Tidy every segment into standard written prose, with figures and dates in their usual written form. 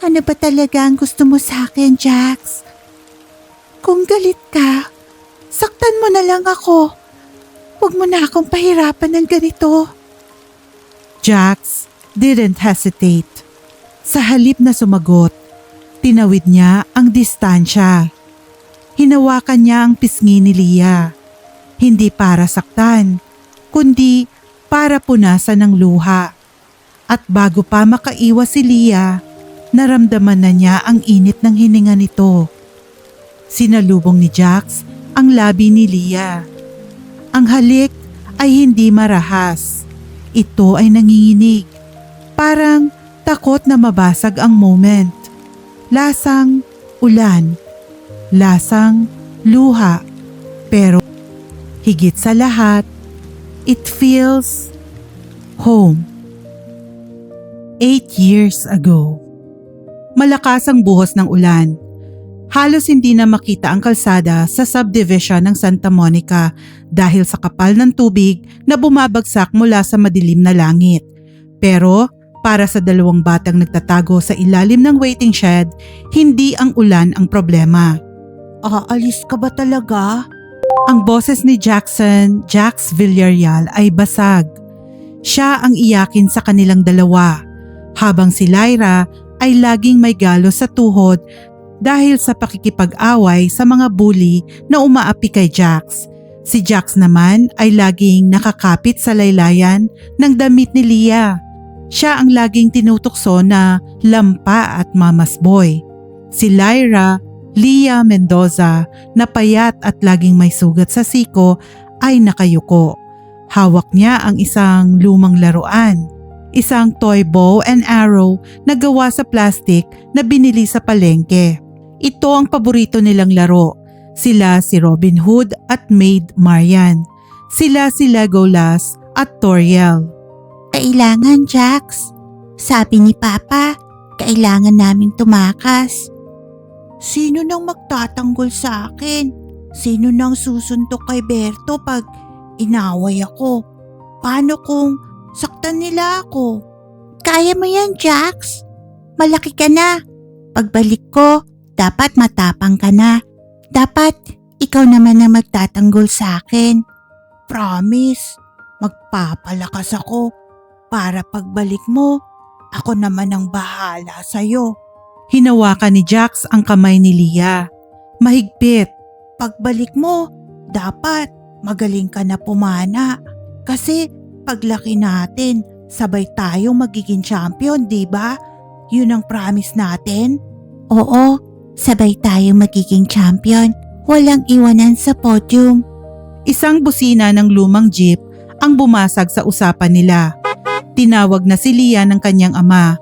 Ano ba talaga ang gusto mo sa akin, Jax? Kung galit ka, saktan mo na lang ako. Huwag mo na akong pahirapan ng ganito. Jax didn't hesitate. Sa halip na sumagot, tinawid niya ang distansya. Hinawakan niya ang pisngi ni Leah. Hindi para saktan, kundi para punasan ng luha. At bago pa makaiwas si Leah, naramdaman na niya ang init ng hininga nito. Sinalubong ni Jax ang labi ni Leah. Ang halik ay hindi marahas. Ito ay nanginginig. Parang takot na mabasag ang moment. Lasang ulan. Lasang luha. Pero higit sa lahat, it feels home. 8 years ago. Malakas ang buhos ng ulan. Halos hindi na makita ang kalsada sa subdivision ng Santa Monica dahil sa kapal ng tubig na bumabagsak mula sa madilim na langit. Pero para sa dalawang batang nagtatago sa ilalim ng waiting shed, hindi ang ulan ang problema. Aalis ka ba talaga? Ang boses ni Jax Villarreal ay basag. Siya ang iyakin sa kanilang dalawa, habang si Lyra ay laging may galos sa tuhod dahil sa pakikipag-away sa mga bully na umaapi kay Jax. Si Jax naman ay laging nakakapit sa laylayan ng damit ni Leah. Siya ang laging tinutukso na lampa at mama's boy. Si Lyra, Leah Mendoza, na payat at laging may sugat sa siko, ay nakayuko. Hawak niya ang isang lumang laruan. Isang toy bow and arrow na gawa sa plastic na binili sa palengke. Ito ang paborito nilang laro. Sila si Robin Hood at Maid Marian. Sila si Legolas at Toriel. Kailangan, Jax. Sabi ni Papa, kailangan naming tumakas. Sino nang magtatanggol sa akin? Sino nang susuntok kay Berto pag inaway ako? Paano kung saktan nila ako? Kaya mo yan, Jax. Malaki ka na. Pagbalik ko, dapat matapang ka na. Dapat ikaw naman ang magtatanggol sa akin. Promise, magpapalakas ako para pagbalik mo, ako naman ang bahala sa'yo. Hinawakan ni Jax ang kamay ni Leah. Mahigpit. Pagbalik mo, dapat magaling ka na pumana. Kasi paglaki natin, sabay tayong magiging champion, di ba? Yun ang promise natin. Oo, sabay tayong magiging champion. Walang iwanan sa podium. Isang busina ng lumang jeep ang bumasag sa usapan nila. Tinawag na si Leah ng kanyang ama.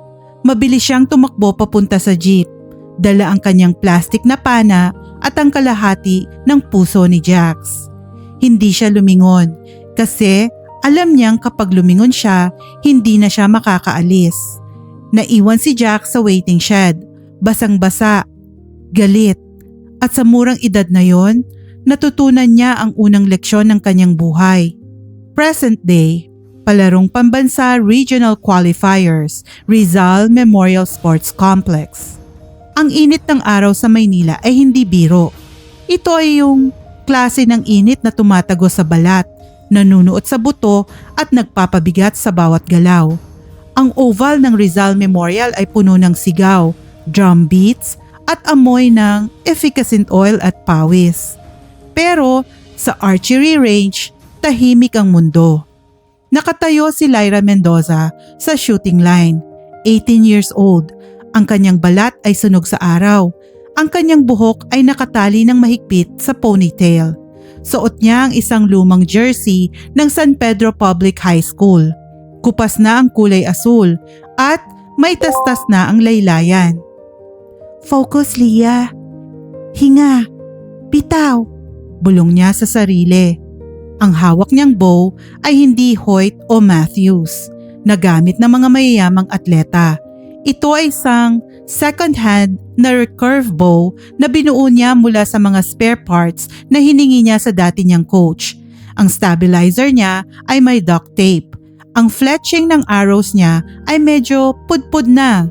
Mabilis siyang tumakbo papunta sa jeep. Dala ang kanyang plastik na pana at ang kalahati ng puso ni Jax. Hindi siya lumingon kasi alam niyang kapag lumingon siya, hindi na siya makakaalis. Naiwan si Jax sa waiting shed, basang-basa, galit. At sa murang edad na yon, natutunan niya ang unang leksyon ng kanyang buhay. Present day, palarong pambansa regional qualifiers, Rizal Memorial Sports Complex. Ang init ng araw sa Maynila ay hindi biro. Ito ay yung klase ng init na tumatago sa balat, nanunuot sa buto at nagpapabigat sa bawat galaw. Ang oval ng Rizal Memorial ay puno ng sigaw, drum beats at amoy ng efficacent oil at pawis. Pero sa archery range, tahimik ang mundo. Nakatayo si Lyra Mendoza sa shooting line, 18 years old. Ang kanyang balat ay sunog sa araw. Ang kanyang buhok ay nakatali ng mahigpit sa ponytail. Suot niya ang isang lumang jersey ng San Pedro Public High School. Kupas na ang kulay asul at may tastas na ang laylayan. Focus, Leah. Hinga. Bitaw. Bulong niya sa sarili. Ang hawak niyang bow ay hindi Hoyt o Matthews na gamit ng mga mayayamang atleta. Ito ay isang second-hand na recurve bow na binuo niya mula sa mga spare parts na hiningi niya sa dati niyang coach. Ang stabilizer niya ay may duct tape. Ang fletching ng arrows niya ay medyo pudpud na.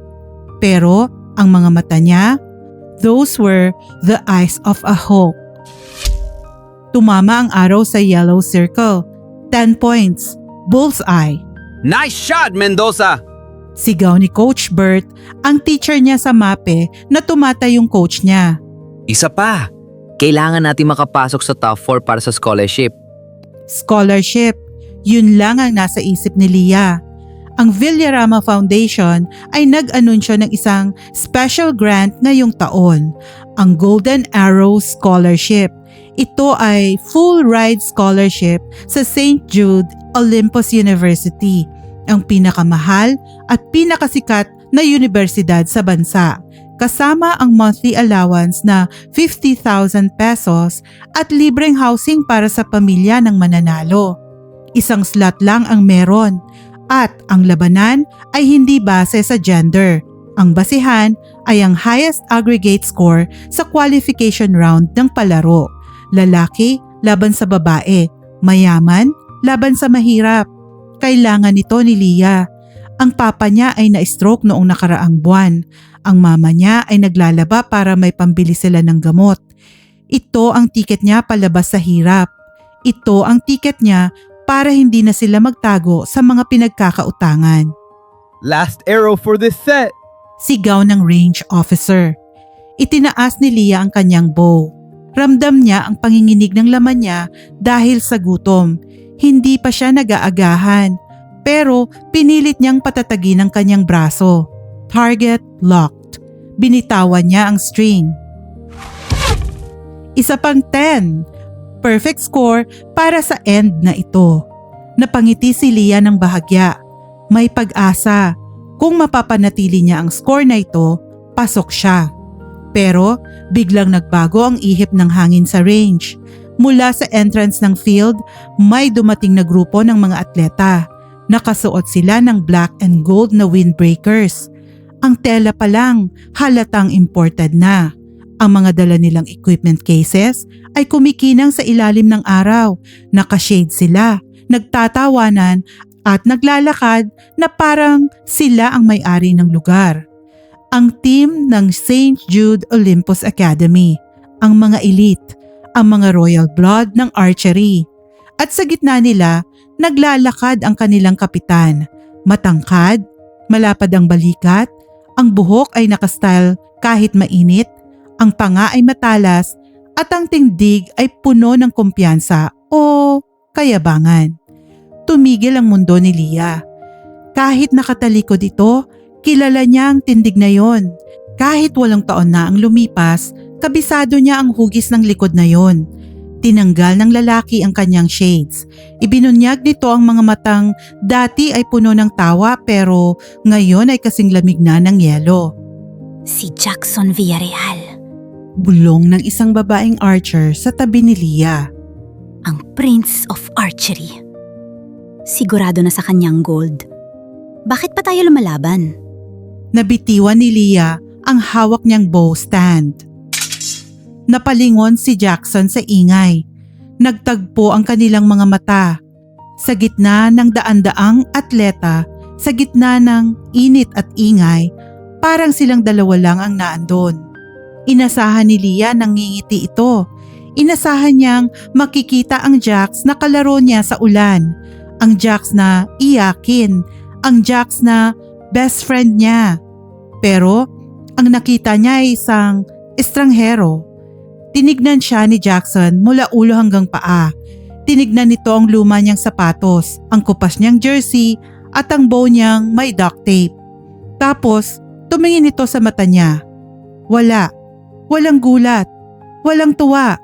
Pero Ang mga mata niya, those were the eyes of a hawk. Tumama ang araw sa yellow circle. 10 points. Bullseye. Nice shot, Mendoza! Sigaw ni Coach Bert, ang teacher niya sa MAPE na tumatay yung coach niya. Isa pa, kailangan natin makapasok sa top 4 para sa scholarship. Scholarship. Yun lang ang nasa isip ni Leah. Ang Villarama Foundation ay nag-anunsyo ng isang special grant ngayong taon, ang Golden Arrow Scholarship. Ito ay full ride scholarship sa St. Jude Olympus University, ang pinakamahal at pinakasikat na universidad sa bansa, kasama ang monthly allowance na 50,000 pesos at libreng housing para sa pamilya ng mananalo. Isang slot lang ang meron at ang labanan ay hindi base sa gender. Ang basihan ay ang highest aggregate score sa qualification round ng palaro. Lalaki laban sa babae, mayaman laban sa mahirap. Kailangan nito ni Leah. Ang papa niya ay na-stroke noong nakaraang buwan. Ang mama niya ay naglalaba para may pambili sila ng gamot. Ito ang tiket niya palabas sa hirap. Ito ang tiket niya para hindi na sila magtago sa mga pinagkakautangan. Last arrow for this set! Sigaw ng range officer. Itinaas ni Leah ang kanyang bow. Ramdam niya ang panginginig ng laman niya dahil sa gutom. Hindi pa siya nag-aagahan, pero pinilit niyang patatagin ang kanyang braso. Target locked. Binitawan niya ang string. Isa pang 10. Perfect score para sa end na ito. Napangiti si Leah ng bahagya. May pag-asa. Kung mapapanatili niya ang score na ito, pasok siya. Pero biglang nagbago ang ihip ng hangin sa range. Mula sa entrance ng field, may dumating na grupo ng mga atleta. Nakasuot sila ng black and gold na windbreakers. Ang tela pa lang, halatang imported na. Ang mga dala nilang equipment cases ay kumikinang sa ilalim ng araw. Nakashade sila, nagtatawanan at naglalakad na parang sila ang may-ari ng lugar. Ang team ng St. Jude Olympus Academy, ang mga elite, ang mga royal blood ng archery. At sa gitna nila, naglalakad ang kanilang kapitan. Matangkad, malapad ang balikat, ang buhok ay nakastyle kahit mainit, ang panga ay matalas, at ang tindig ay puno ng kumpiyansa o kayabangan. Tumigil ang mundo ni Leah. Kahit nakatalikod ito, kilala niya ang tindig na yon. Kahit walang taon na ang lumipas, kabisado niya ang hugis ng likod na yon. Tinanggal ng lalaki ang kanyang shades. Ibinunyag nito ang mga matang dati ay puno ng tawa pero ngayon ay kasing lamig na ng yelo. Si Jackson Villarreal, Bulong ng isang babaeng archer sa tabi ni Leah. ang Prince of Archery. Sigurado na sa kanyang gold. Bakit pa tayo lumalaban? Nabitiwan ni Leah ang hawak niyang bow stand. Napalingon si Jackson sa ingay. Nagtagpo ang kanilang mga mata. Sa gitna ng daan-daang atleta, sa gitna ng init at ingay, parang silang dalawa lang ang naandon. Inasahan ni Leah nang ngingiti ito. Inasahan niyang makikita ang Jax na kalaro niya sa ulan. Ang Jax na iyakin. Ang Jax na best friend niya. Pero ang nakita niya ay isang estranghero. Tinignan siya ni Jackson mula ulo hanggang paa. Tinignan nito ang luma niyang sapatos, ang kupas niyang jersey at ang bow niyang may duct tape. Tapos tumingin ito sa mata niya. Walang gulat, walang tuwa.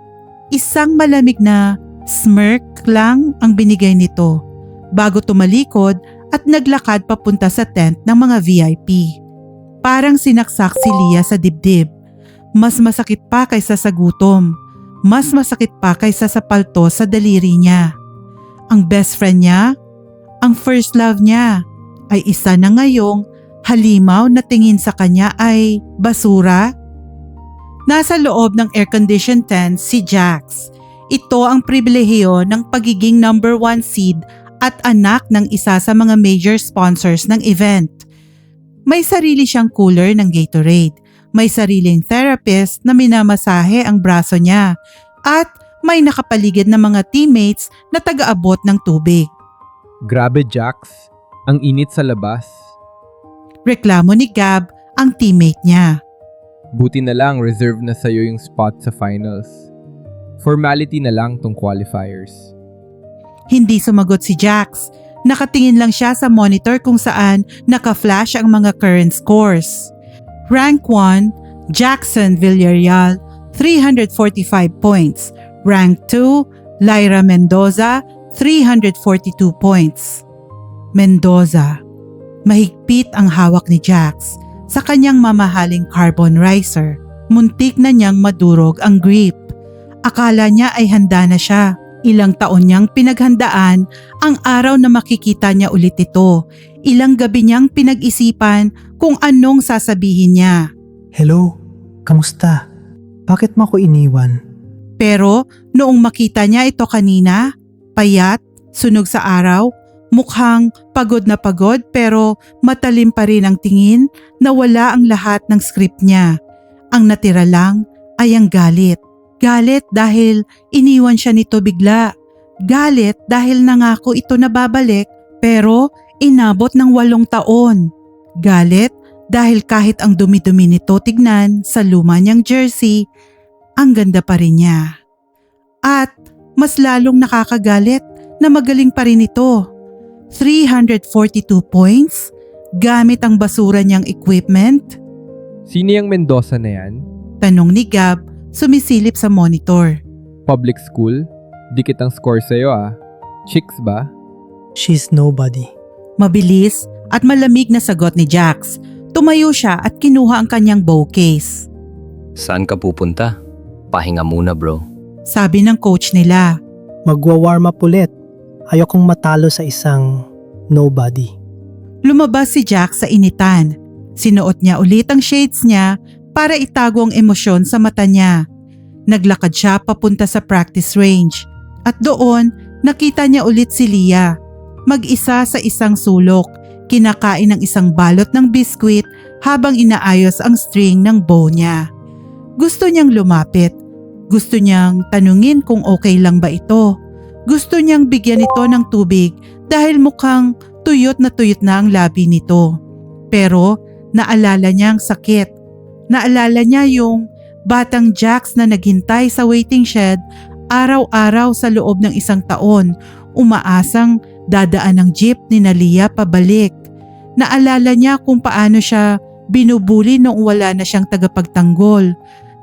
Isang malamig na smirk lang ang binigay nito bago tumalikod at naglakad papunta sa tent ng mga VIP. Parang sinaksak si Leah sa dibdib. Mas masakit pa kaysa sa gutom. Mas masakit pa kaysa sa palto sa daliri niya. Ang best friend niya, ang first love niya, ay isa na ngayong halimaw na tingin sa kanya ay basura. Nasa loob ng air-conditioned tent si Jax. Ito ang pribilehiyo ng pagiging number 1 seed at anak ng isa sa mga major sponsors ng event. May sarili siyang cooler ng Gatorade. May sariling therapist na minamasahe ang braso niya. At may nakapaligid na mga teammates na taga-abot ng tubig. Grabe, Jax. Ang init sa labas. Reklamo ni Gab ang teammate niya. Buti na lang reserve na sa'yo yung spot sa finals. Formality na lang tong qualifiers. Hindi sumagot si Jax. Nakatingin lang siya sa monitor kung saan naka-flash ang mga current scores. Rank 1, Jackson Villarreal, 345 points. Rank 2, Lyra Mendoza, 342 points. Mendoza. Mahigpit ang hawak ni Jax sa kanyang mamahaling carbon riser. Muntik na niyang madurog ang grip. Akala niya ay handa na siya. Ilang taon niyang pinaghandaan ang araw na makikita niya ulit ito. Ilang gabi niyang pinag-isipan kung anong sasabihin niya. Hello, kamusta? Bakit mo ako iniwan? Pero noong makita niya ito kanina, payat, sunog sa araw, mukhang pagod na pagod pero matalim pa rin ang tingin na wala ang lahat ng script niya. Ang natira lang ay ang galit. Galit dahil iniwan siya nito bigla. Galit dahil nangako ito na babalik pero inabot ng 8 taon. Galit dahil kahit ang dumi-dumi nito tignan sa luma niyang jersey, ang ganda pa rin niya. At mas lalong nakakagalit na magaling pa rin ito. 342 points gamit ang basura niyang equipment? Sino yung Mendoza na yan? Tanong ni Gab, sumisilip sa monitor. Public school? Di kitang score sa'yo ah. Chicks ba? She's nobody. Mabilis at malamig na sagot ni Jax. Tumayo siya at kinuha ang kanyang bow case. Saan ka pupunta? Pahinga muna, bro. Sabi ng coach nila. Magwa-warm up ulit. Ayokong matalo sa isang nobody. Lumabas si Jax sa initan. Sinuot niya ulit ang shades niya para itago ang emosyon sa mata niya. Naglakad siya papunta sa practice range. At doon, nakita niya ulit si Leah. Mag-isa sa isang sulok, kinakain ng isang balot ng biskwit habang inaayos ang string ng bow niya. Gusto niyang lumapit. Gusto niyang tanungin kung okay lang ba ito. Gusto niyang bigyan ito ng tubig dahil mukhang tuyot na ang labi nito. Pero naalala niya ang sakit. Naalala niya yung batang Jax na naghintay sa waiting shed araw-araw sa loob ng 1 taon, umaasang dadaan ng jeep ni Leah pabalik. Naalala niya kung paano siya binubuli noong wala na siyang tagapagtanggol.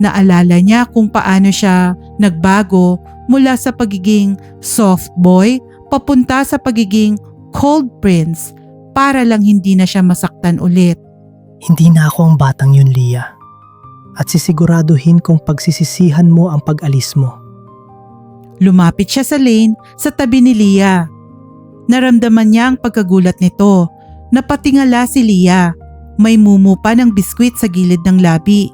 Naalala niya kung paano siya nagbago mula sa pagiging soft boy papunta sa pagiging cold prince para lang hindi na siya masaktan ulit. Hindi na ako ang batang yun, Leah. At sisiguraduhin kong pagsisisihan mo ang pag-alis mo. Lumapit siya sa lane sa tabi ni Leah. Naramdaman niya ang pagkagulat nito. Napatingala si Leah. May mumu pa ng biskwit sa gilid ng labi.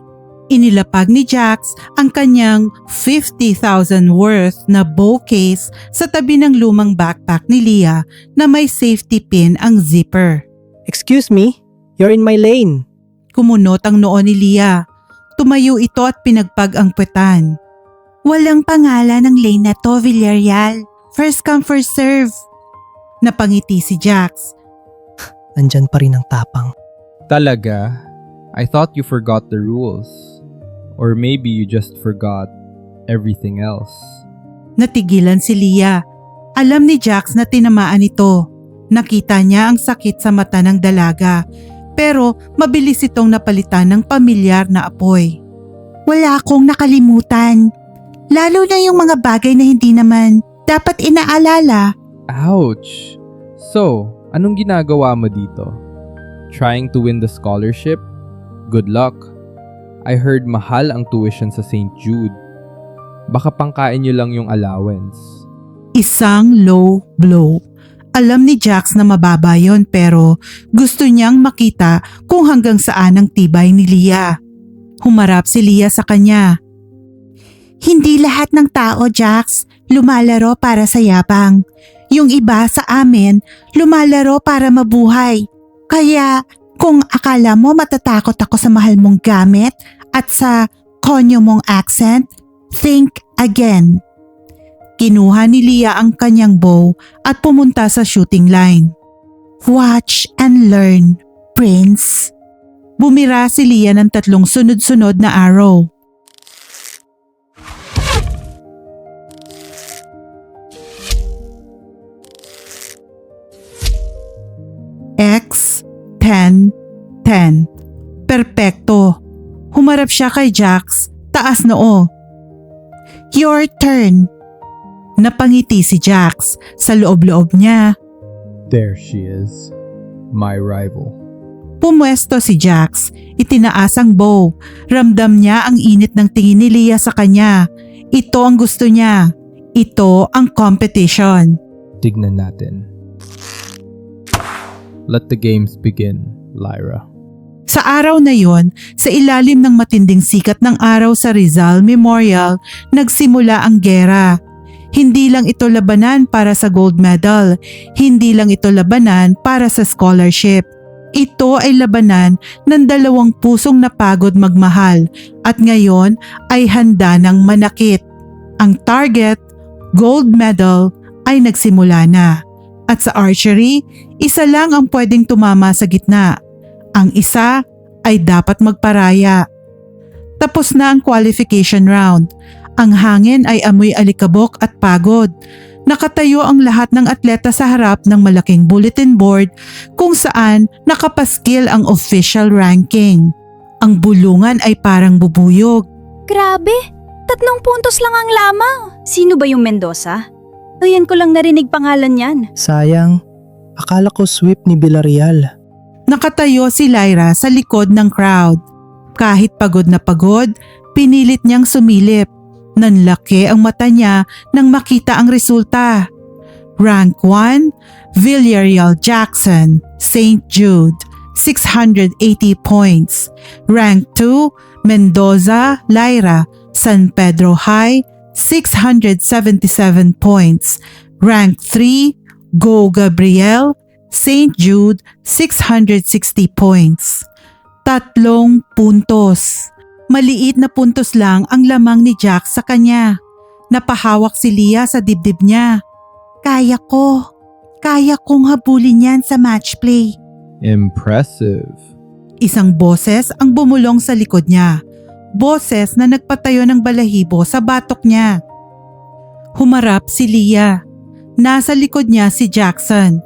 Inilapag ni Jax ang kanyang 50,000 worth na bow case sa tabi ng lumang backpack ni Leah na may safety pin ang zipper. Excuse me? You're in my lane. Kumunot ang noo ni Leah. Tumayo ito at pinagpag ang puwetan. Walang pangalan ng lane na to, Villarreal. First come, first serve. Napangiti si Jax. Nandyan pa rin ang tapang. Talaga? I thought you forgot the rules. Or maybe you just forgot everything else. Natigilan si Leah. Alam ni Jax na tinamaan ito. Nakita niya ang sakit sa mata ng dalaga. Pero mabilis itong napalitan ng pamilyar na apoy. Wala akong nakalimutan. Lalo na yung mga bagay na hindi naman dapat inaalala. Ouch! So, anong ginagawa mo dito? Trying to win the scholarship? Good luck. I heard mahal ang tuition sa St. Jude. Baka pangkain niyo lang yung allowance. Isang low blow. Alam ni Jax na mababa yon pero gusto niyang makita kung hanggang saan ang tibay ni Leah. Humarap si Leah sa kanya. Hindi lahat ng tao, Jax, lumalaro para sa yabang. Yung iba sa amin, lumalaro para mabuhay. Kaya Kung akala mo matatakot ako sa mahal mong gamit at sa konyo mong accent, think again. Kinuha ni Leah ang kanyang bow at pumunta sa shooting line. Watch and learn, Prince. Bumira si Leah ng 3 sunod-sunod na arrow. X, 10, 10. Perpekto. Humarap siya kay Jax, taas noo. Your turn. Napangiti si Jax sa loob-loob niya. There she is. My rival. Pumwesto si Jax, itinaas ang bow. Ramdam niya ang init ng tingin ni Leah sa kanya. Ito ang gusto niya. Ito ang competition. Tignan natin. Let the games begin, Lyra. Sa araw na yon, sa ilalim ng matinding sikat ng araw sa Rizal Memorial, nagsimula ang gera. Hindi lang ito labanan para sa gold medal. Hindi lang ito labanan para sa scholarship. Ito ay labanan ng 2 pusong napagod magmahal at ngayon ay handa ng manakit. Ang target, gold medal, ay nagsimula na. At sa archery, isa lang ang pwedeng tumama sa gitna. Ang isa ay dapat magparaya. Tapos na ang qualification round. Ang hangin ay amoy alikabok at pagod. Nakatayo ang lahat ng atleta sa harap ng malaking bulletin board kung saan nakapaskil ang official ranking. Ang bulungan ay parang bubuyog. Grabe! 3 puntos lang ang lamang. Sino ba yung Mendoza? Ayan ko lang narinig pangalan yan. Sayang, akala ko sweep ni Villarreal. Nakatayo si Lyra sa likod ng crowd. Kahit pagod na pagod, pinilit niyang sumilip. Nanlaki ang mata niya nang makita ang resulta. Rank 1, Villarreal Jackson, St. Jude, 680 points. Rank 2, Mendoza Lyra, San Pedro High, 677 points. Rank 3, Go Gabriel, St. Jude, 660 points. 3 puntos. Maliit na puntos lang ang lamang ni Jax sa kanya. Napahawak si Leah sa dibdib niya. Kaya kong habulin yan sa match play. Impressive. Isang boses ang bumulong sa likod niya. Boses na nagpatayo ng balahibo sa batok niya. Humarap si Leah. Nasa likod niya si Jackson.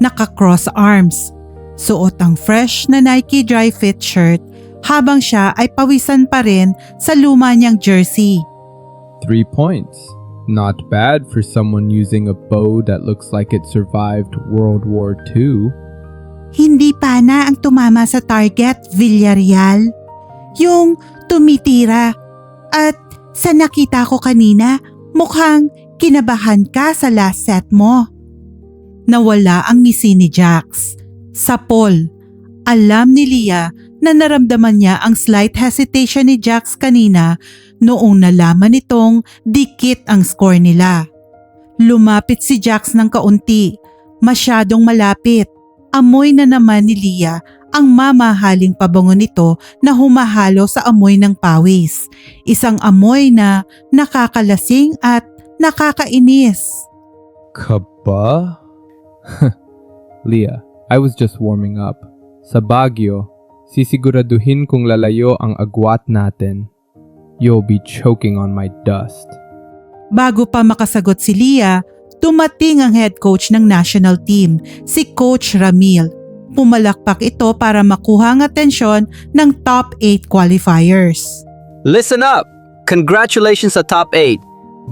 Naka-cross arms. Suot ang fresh na Nike dry fit shirt habang siya ay pawisan pa rin sa luma niyang jersey. 3 points. Not bad for someone using a bow that looks like it survived World War II. Hindi pa na ang tumama sa target, Villarreal. Yung tumitira. At sa nakita ko kanina, mukhang kinabahan ka sa last set mo. Nawala ang ngisi ni Jax. Sapol. Alam ni Leah na naramdaman niya ang slight hesitation ni Jax kanina noong nalaman nitong dikit ang score nila. Lumapit si Jax ng kaunti. Masyadong malapit. Amoy na naman ni Leah ang mamahaling pabango nito na humahalo sa amoy ng pawis. Isang amoy na nakakalasing at nakakainis. Kaba? Leah, I was just warming up. Sa Baguio, sisiguraduhin kung lalayo ang agwat natin. You'll be choking on my dust. Bago pa makasagot si Leah, tumating ang head coach ng national team, si Coach Ramil. Pumalakpak ito para makuha ang atensyon ng top 8 qualifiers. Listen up! Congratulations sa top 8!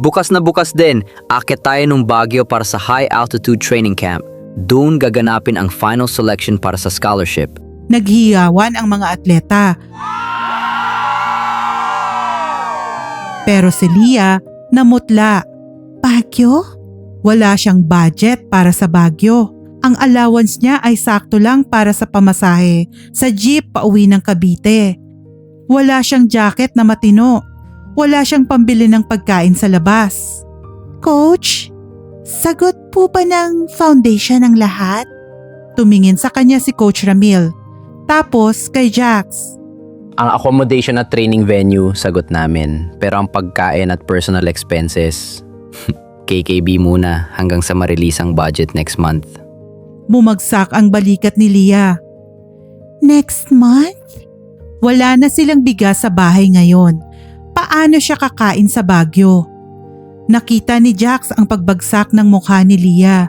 Bukas na bukas din, akit tayo ng Baguio para sa high altitude training camp. Doon gaganapin ang final selection para sa scholarship. Naghiyawan ang mga atleta. Pero si Leah namutla. Baguio? Wala siyang budget para sa Baguio. Ang allowance niya ay sakto lang para sa pamasahe sa jeep pauwi ng Cavite. Wala siyang jacket na matino. Wala siyang pambili ng pagkain sa labas. Coach, sagot po ba ng foundation ang lahat? Tumingin sa kanya si Coach Ramil. Tapos kay Jax. Ang accommodation at training venue, sagot namin. Pero ang pagkain at personal expenses, KKB muna hanggang sa ma-release ang budget next month. Bumagsak ang balikat ni Leah. Next month? Wala na silang bigas sa bahay ngayon. Paano siya kakain sa Baguio? Nakita ni Jax ang pagbagsak ng mukha ni Leah.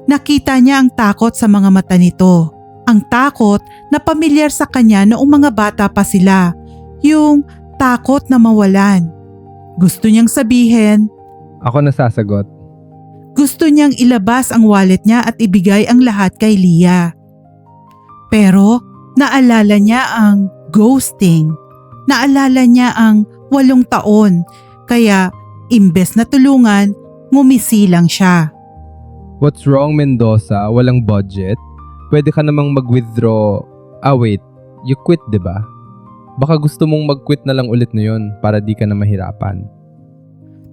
Nakita niya ang takot sa mga mata nito. Ang takot na pamilyar sa kanya noong mga bata pa sila. Yung takot na mawalan. Gusto niyang sabihin, Ako nasasagot. gusto niyang ilabas ang wallet niya at ibigay ang lahat kay Leah. Pero naalala niya ang ghosting. Naalala niya ang 8 taon. Kaya imbes na tulungan, ngumisi lang siya. What's wrong, Mendoza? Walang budget? Pwede ka namang mag-withdraw. Wait. You quit, diba? Baka gusto mong mag-quit na lang ulit na yun para di ka na mahirapan.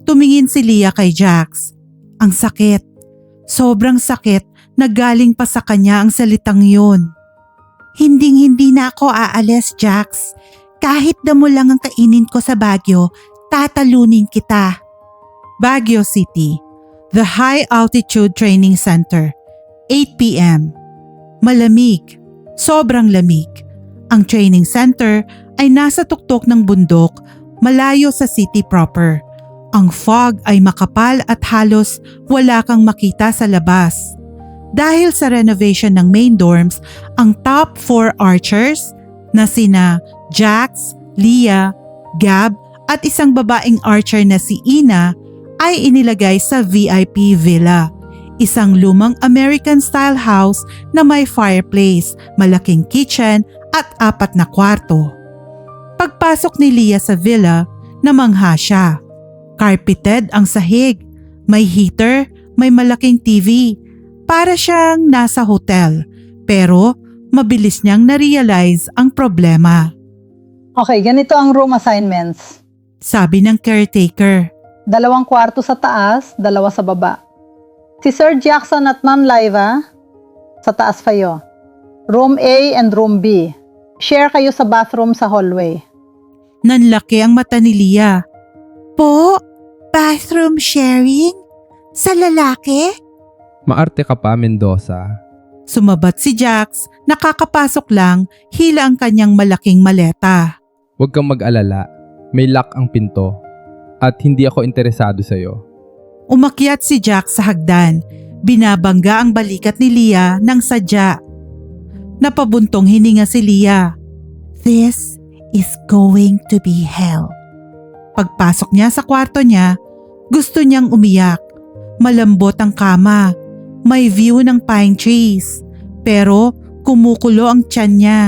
Tumingin si Leah kay Jax. Ang sakit. Sobrang sakit na galing pa sa kanya ang salitang yun. Hinding-hindi na ako aalis, Jax. Kahit damo lang ang kainin ko sa Baguio, tatalunin kita. Baguio City, the High Altitude Training Center, 8 p.m. Malamig, sobrang lamig. Ang training center ay nasa tuktok ng bundok, malayo sa city proper. Ang fog ay makapal at halos wala kang makita sa labas. Dahil sa renovation ng main dorms, ang top 4 archers na sina Jax, Leah, Gab at isang babaeng archer na si Ina ay inilagay sa VIP villa. Isang lumang American-style house na may fireplace, malaking kitchen at 4 na kwarto. Pagpasok ni Leah sa villa, namangha siya. Carpeted ang sahig, may heater, may malaking TV. Para siyang nasa hotel, pero mabilis niyang na-realize ang problema. Okay, ganito ang room assignments. Sabi ng caretaker. 2 kwarto sa taas, 2 sa baba. Si Sir Jackson at Ma'am Liva, sa taas kayo. Room A and Room B. Share kayo sa bathroom sa hallway. Nanlaki ang mata ni Leah. Po, bathroom sharing? Sa lalaki? Maarte ka pa, Mendoza. Sumabat si Jax, nakakapasok lang, hila ang kanyang malaking maleta. Huwag kang mag-alala. May lock ang pinto. At hindi ako interesado sa'yo. Umakyat si Jax sa hagdan. Binabangga ang balikat ni Leah ng sadya. Napabuntong hininga si Leah. This is going to be hell. Pagpasok niya sa kwarto niya, gusto niyang umiyak. Malambot ang kama. May view ng pine trees. Pero kumukulo ang tiyan niya.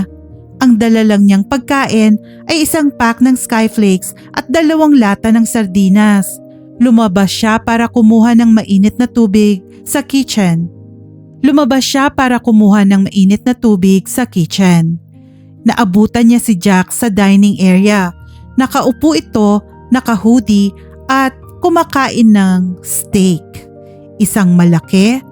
Ang dala lang niyang pagkain ay isang pack ng Skyflakes at 2 lata ng sardinas. Lumabas siya para kumuha ng mainit na tubig sa kitchen. Naabutan niya si Jax sa dining area. Nakaupo ito, naka-hoodie at kumakain ng steak. Isang malaki,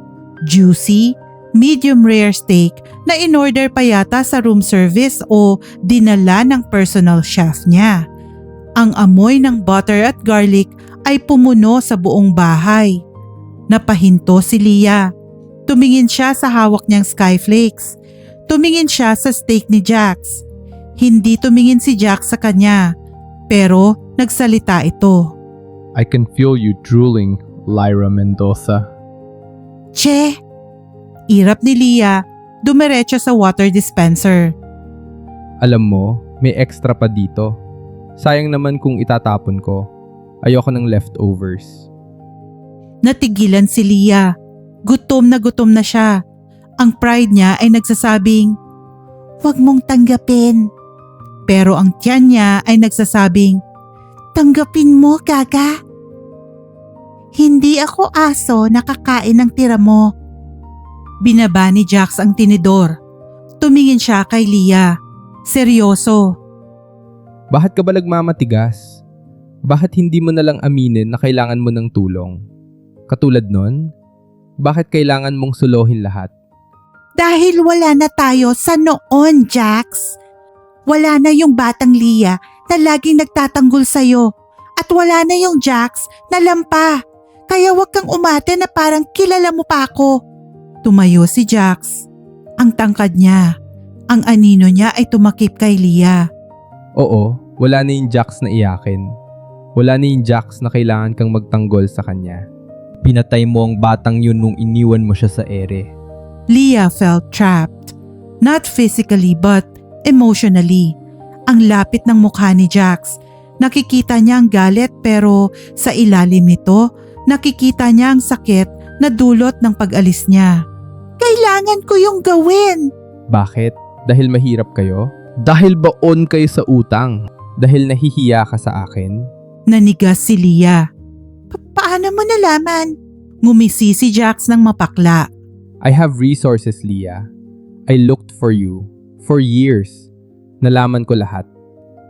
juicy, medium rare steak na in-order pa yata sa room service o dinala ng personal chef niya. Ang amoy ng butter at garlic ay pumuno sa buong bahay. Napahinto si Leah. Tumingin siya sa hawak niyang Skyflakes. Tumingin siya sa steak ni Jax. Hindi tumingin si Jax sa kanya, pero nagsalita ito. I can feel you drooling, Lyra Mendoza. Che, Irap ni Leah, dumiretso sa water dispenser. Alam mo, may extra pa dito. Sayang naman kung itatapon ko. Ayoko ng leftovers. Natigilan si Leah. Gutom na siya. Ang pride niya ay nagsasabing, wag mong tanggapin. pero ang tiyan niya ay nagsasabing, Tanggapin mo, Gaga. Hindi ako aso na kakain ng tira mo. binaba ni Jax ang tinidor. Tumingin siya kay Leah. Seryoso. Bakit ka ba nagmamatigas? Bakit hindi mo nalang aminin na kailangan mo ng tulong? Katulad nun, bakit kailangan mong suluhin lahat? Dahil wala na tayo sa noon, Jax. Wala na yung batang Leah na laging nagtatanggol sa'yo. At wala na yung Jax na lampa. Kaya wag kang umate na parang kilala mo pa ako. Tumayo si Jax. Ang tangkad niya. Ang anino niya ay tumakip kay Leah. Oo, wala na yung Jax na iyakin. Wala na yung Jax na kailangan kang magtanggol sa kanya. Pinatay mo ang batang yun nung iniwan mo siya sa ere. Leah felt trapped. Not physically but emotionally. Ang lapit ng mukha ni Jax. Nakikita niya ang galit pero sa ilalim nito, nakikita niya ang sakit na dulot ng pag-alis niya. Kailangan ko yung gawin. Bakit? Dahil mahirap kayo? Dahil baon kayo sa utang? Dahil nahihiya ka sa akin? Nanigas si Leah. Paano mo nalaman? Ngumisi si Jax ng mapakla. I have resources, Leah. I looked for you. For years. Nalaman ko lahat.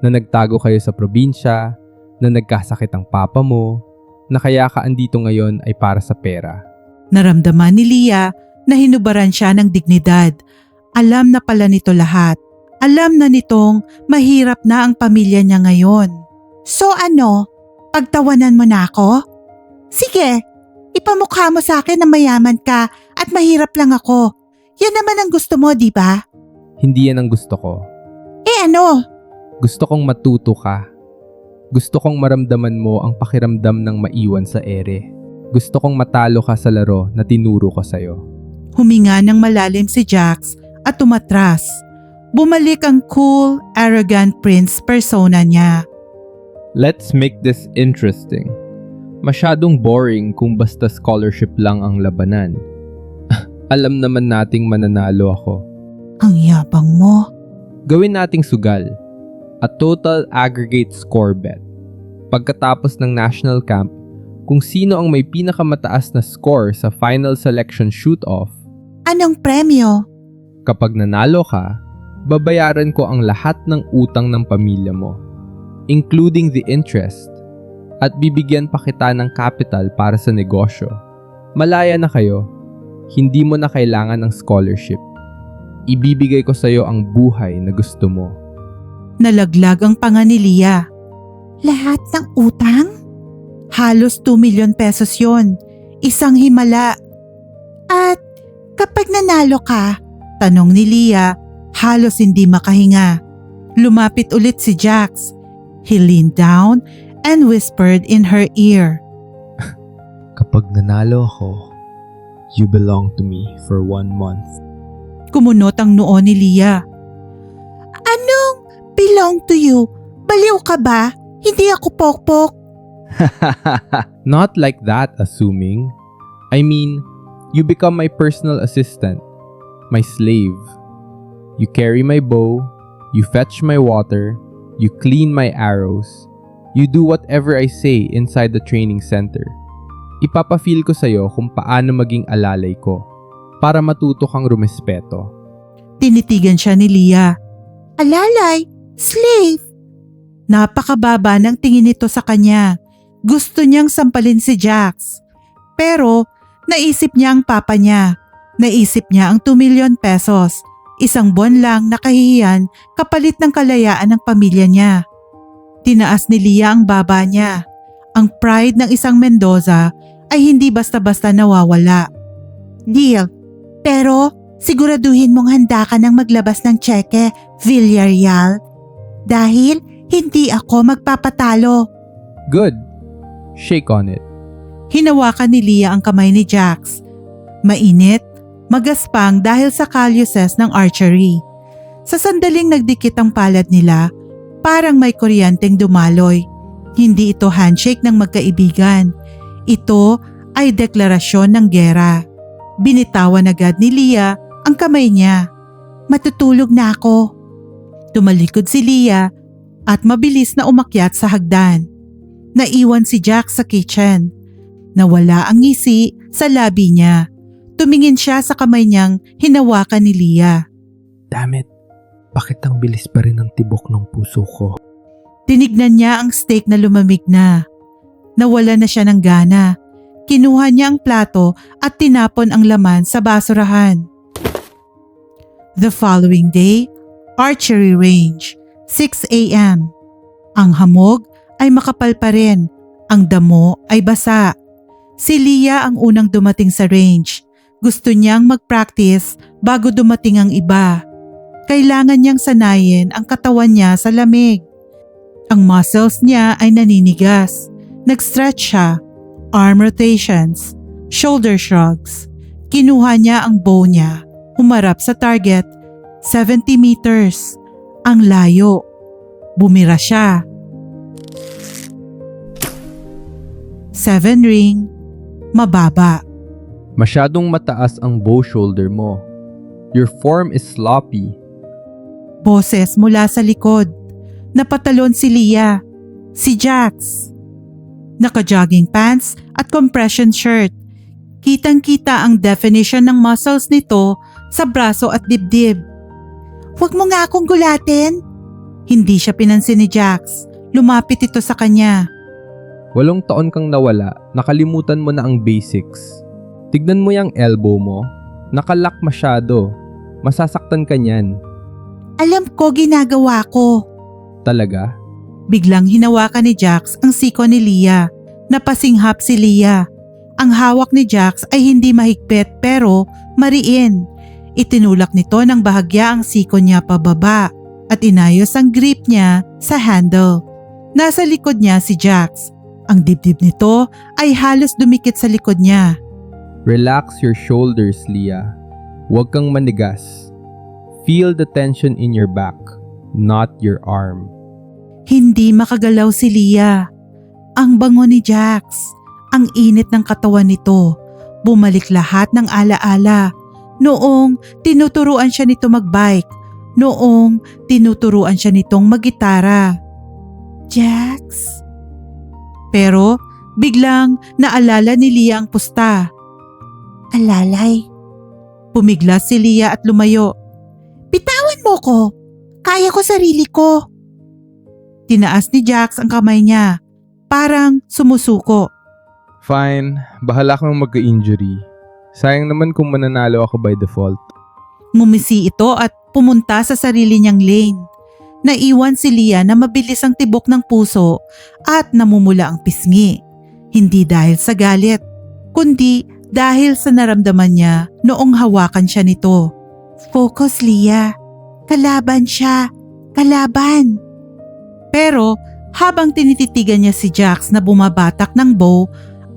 Na nagtago kayo sa probinsya, na nagkasakit ang papa mo, na kaya ka andito ngayon ay para sa pera. Naramdaman ni Leah na hinubaran siya ng dignidad. Alam na pala nito lahat. Alam na nitong mahirap na ang pamilya niya ngayon. So ano? Pagtawanan mo na ako? Sige, ipamukha mo sa akin na mayaman ka at mahirap lang ako. Yan naman ang gusto mo, di ba? Hindi yan ang gusto ko. Eh ano? Gusto kong matuto ka. Gusto kong maramdaman mo ang pakiramdam ng maiwan sa ere. Gusto kong matalo ka sa laro na tinuro ko sa'yo. Huminga ng malalim si Jax at tumatras. Bumalik ang cool, arrogant prince persona niya. Let's make this interesting. Masyadong boring kung basta scholarship lang ang labanan. Alam naman nating mananalo ako. Ang yabang mo. Gawin nating sugal. A total aggregate score bet. Pagkatapos ng national camp, kung sino ang may pinakamataas na score sa final selection shoot-off. Anong premyo? Kapag nanalo ka, babayaran ko ang lahat ng utang ng pamilya mo, including the interest, at bibigyan pa kita ng capital para sa negosyo. Malaya na kayo, hindi mo na kailangan ng scholarship. Ibibigay ko sa'yo ang buhay na gusto mo. Nalaglag ang panga ni Leah. Lahat ng utang? Halos 2 million pesos yon. Isang himala. At kapag nanalo ka? Tanong ni Leah, halos hindi makahinga. Lumapit ulit si Jax. He leaned down and whispered in her ear. Kapag nanalo ako, you belong to me for 1 month. Kumunot ang noo ni Leah. Anong belong to you? Baliw ka ba? Hindi ako pokpok. Not like that, assuming. I mean, you become my personal assistant, my slave. You carry my bow, you fetch my water, you clean my arrows, you do whatever I say inside the training center. Ipapafeel ko sa'yo kung paano maging alalay ko para matuto kang rumespeto. Tinitigan siya ni Leah. Alalay? Slave? Napakababa ng tingin nito sa kanya. Gusto niyang sampalin si Jax. Pero naisip niya ang papa niya. Naisip niya ang 2 million pesos. Isang buwan lang nakahihiyan kapalit ng kalayaan ng pamilya niya. Tinaas ni Leah ang baba niya. Ang pride ng isang Mendoza ay hindi basta-basta nawawala. Deal. Pero siguraduhin mong handa ka ng maglabas ng tseke, Villarreal. Dahil hindi ako magpapatalo. Good. Shake on it. Hinawakan ni Leah ang kamay ni Jax. Mainit, magaspang dahil sa calluses ng archery. Sa sandaling nagdikit ang palad nila, parang may kuryenteng dumaloy. Hindi ito handshake ng magkaibigan. Ito ay deklarasyon ng gera. Binitawan agad ni Leah ang kamay niya. Matutulog na ako. Tumalikod si Leah at mabilis na umakyat sa hagdan. Naiwan si Jax sa kitchen. Nawala ang ngisi sa labi niya. Tumingin siya sa kamay niyang hinawakan ni Leah. Damn it, bakit ang bilis pa rin ng tibok ng puso ko? Tinignan niya ang steak na lumamig na. Nawala na siya ng gana. Kinuha niya ang plato at tinapon ang laman sa basurahan. The following day, archery range, 6 a.m. Ang hamog ay makapal pa rin, ang damo ay basa. Si Leah ang unang dumating sa range. Gusto niyang mag-practice bago dumating ang iba. Kailangan niyang sanayin ang katawan niya sa lamig. Ang muscles niya ay naninigas. Nag-stretch siya, arm rotations, shoulder shrugs. Kinuha niya ang bow niya, humarap sa target, 70 meters. Ang layo. Bumira siya. 7 ring, mababa. Masyadong mataas ang bow shoulder mo. Your form is sloppy. Boses mula sa likod. Napatalon si Leah. Si Jax. Naka-jogging pants at compression shirt. Kitang-kita ang definition ng muscles nito sa braso at dibdib. Huwag mo nga akong gulatin. Hindi siya pinansin ni Jax. Lumapit ito sa kanya. 8 taon kang nawala, nakalimutan mo na ang basics. Tignan mo yung elbow mo. Nakalock masyado. Masasaktan ka niyan. Alam ko ginagawa ko. Talaga? Biglang hinawakan ni Jax ang siko ni Leah. Napasinghap si Leah. Ang hawak ni Jax ay hindi mahigpit pero mariin. Itinulak nito ng bahagya ang siko niya pababa at inayos ang grip niya sa handle. Nasa likod niya si Jax. Ang dibdib nito ay halos dumikit sa likod niya. Relax your shoulders, Leah. Huwag kang manigas. Feel the tension in your back, not your arm. Hindi makagalaw si Leah. Ang bango ni Jax. Ang init ng katawan nito. Bumalik lahat ng alaala. Noong tinuturuan siya nito magbike. Noong tinuturuan siya nitong maggitara. Jax? Pero biglang naalala ni Leah ang pusta. Alalay. Pumigla si Leah at lumayo. Bitawan mo ko. Kaya ko sarili ko. Tinaas ni Jax ang kamay niya. Parang sumusuko. Fine, bahala kang magka-injury. Sayang naman kung mananalo ako by default. Ngumisi ito at pumunta sa sarili niyang lane. Naiwan si Leah na mabilis ang tibok ng puso at namumula ang pisngi. Hindi dahil sa galit, kundi dahil sa naramdaman niya noong hawakan siya nito. Focus, Leah. Kalaban siya. Kalaban. Pero habang tinititigan niya si Jax na bumabatak ng bow,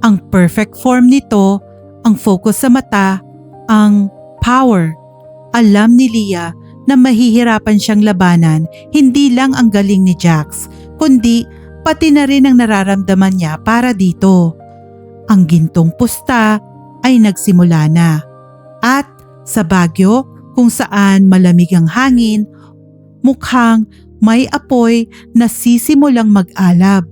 ang perfect form nito, ang focus sa mata, ang power. Alam ni Leah na mahihirapan siyang labanan hindi lang ang galing ni Jax, kundi pati na rin ang nararamdaman niya para dito. Ang gintong pusta ay nagsimula na. At sa Baguio, kung saan malamig ang hangin, mukhang may apoy na sisimulang mag-alab.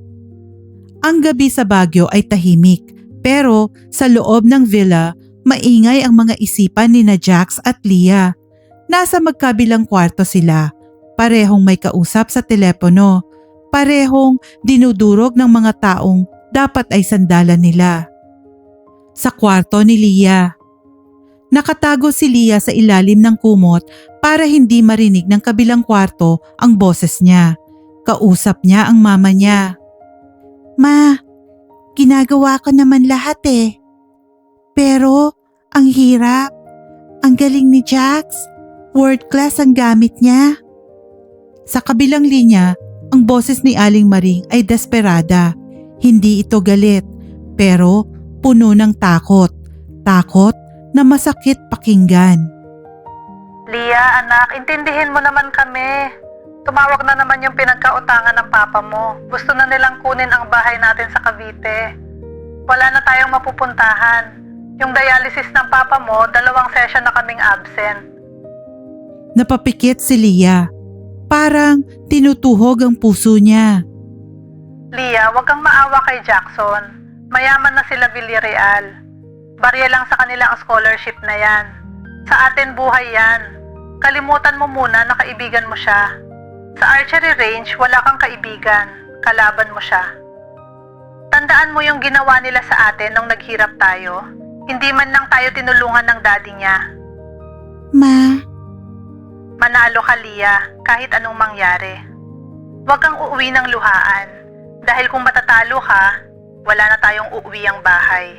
Ang gabi sa Baguio ay tahimik, pero sa loob ng villa, maingay ang mga isipan ni na Jax at Leah. Nasa magkabilang kwarto sila, parehong may kausap sa telepono, parehong dinudurog ng mga taong dapat ay sandalan nila. Sa kwarto ni Leah. Nakatago si Leah sa ilalim ng kumot para hindi marinig ng kabilang kwarto ang boses niya. Kausap niya ang mama niya. Ma, ginagawa ko naman lahat eh. Pero ang hirap. Ang galing ni Jax. World class ang gamit niya. Sa kabilang linya, ang boses ni Aling Maring ay desperada. Hindi ito galit, pero puno ng takot. Takot na masakit pakinggan. Leah, anak, intindihin mo naman kami. Tumawag na naman yung pinagkautangan ng papa mo. Gusto na nilang kunin ang bahay natin sa Cavite. Wala na tayong mapupuntahan. Yung dialysis ng papa mo, 2 session na kaming absent. Napapikit si Leah. Parang tinutuhog ang puso niya. Leah, wag kang maawa kay Jackson. Mayaman na sila Villarreal. Barya lang sa kanila ang scholarship na yan. Sa atin buhay yan. Kalimutan mo muna na kaibigan mo siya. Sa archery range, wala kang kaibigan. Kalaban mo siya. Tandaan mo yung ginawa nila sa atin nung naghirap tayo. Hindi man lang tayo tinulungan ng daddy niya. Ma, Manalo ka, Lia, kahit anong mangyari. Huwag kang uuwi ng luhaan. Dahil kung matatalo ka, wala na tayong uuwi ang bahay.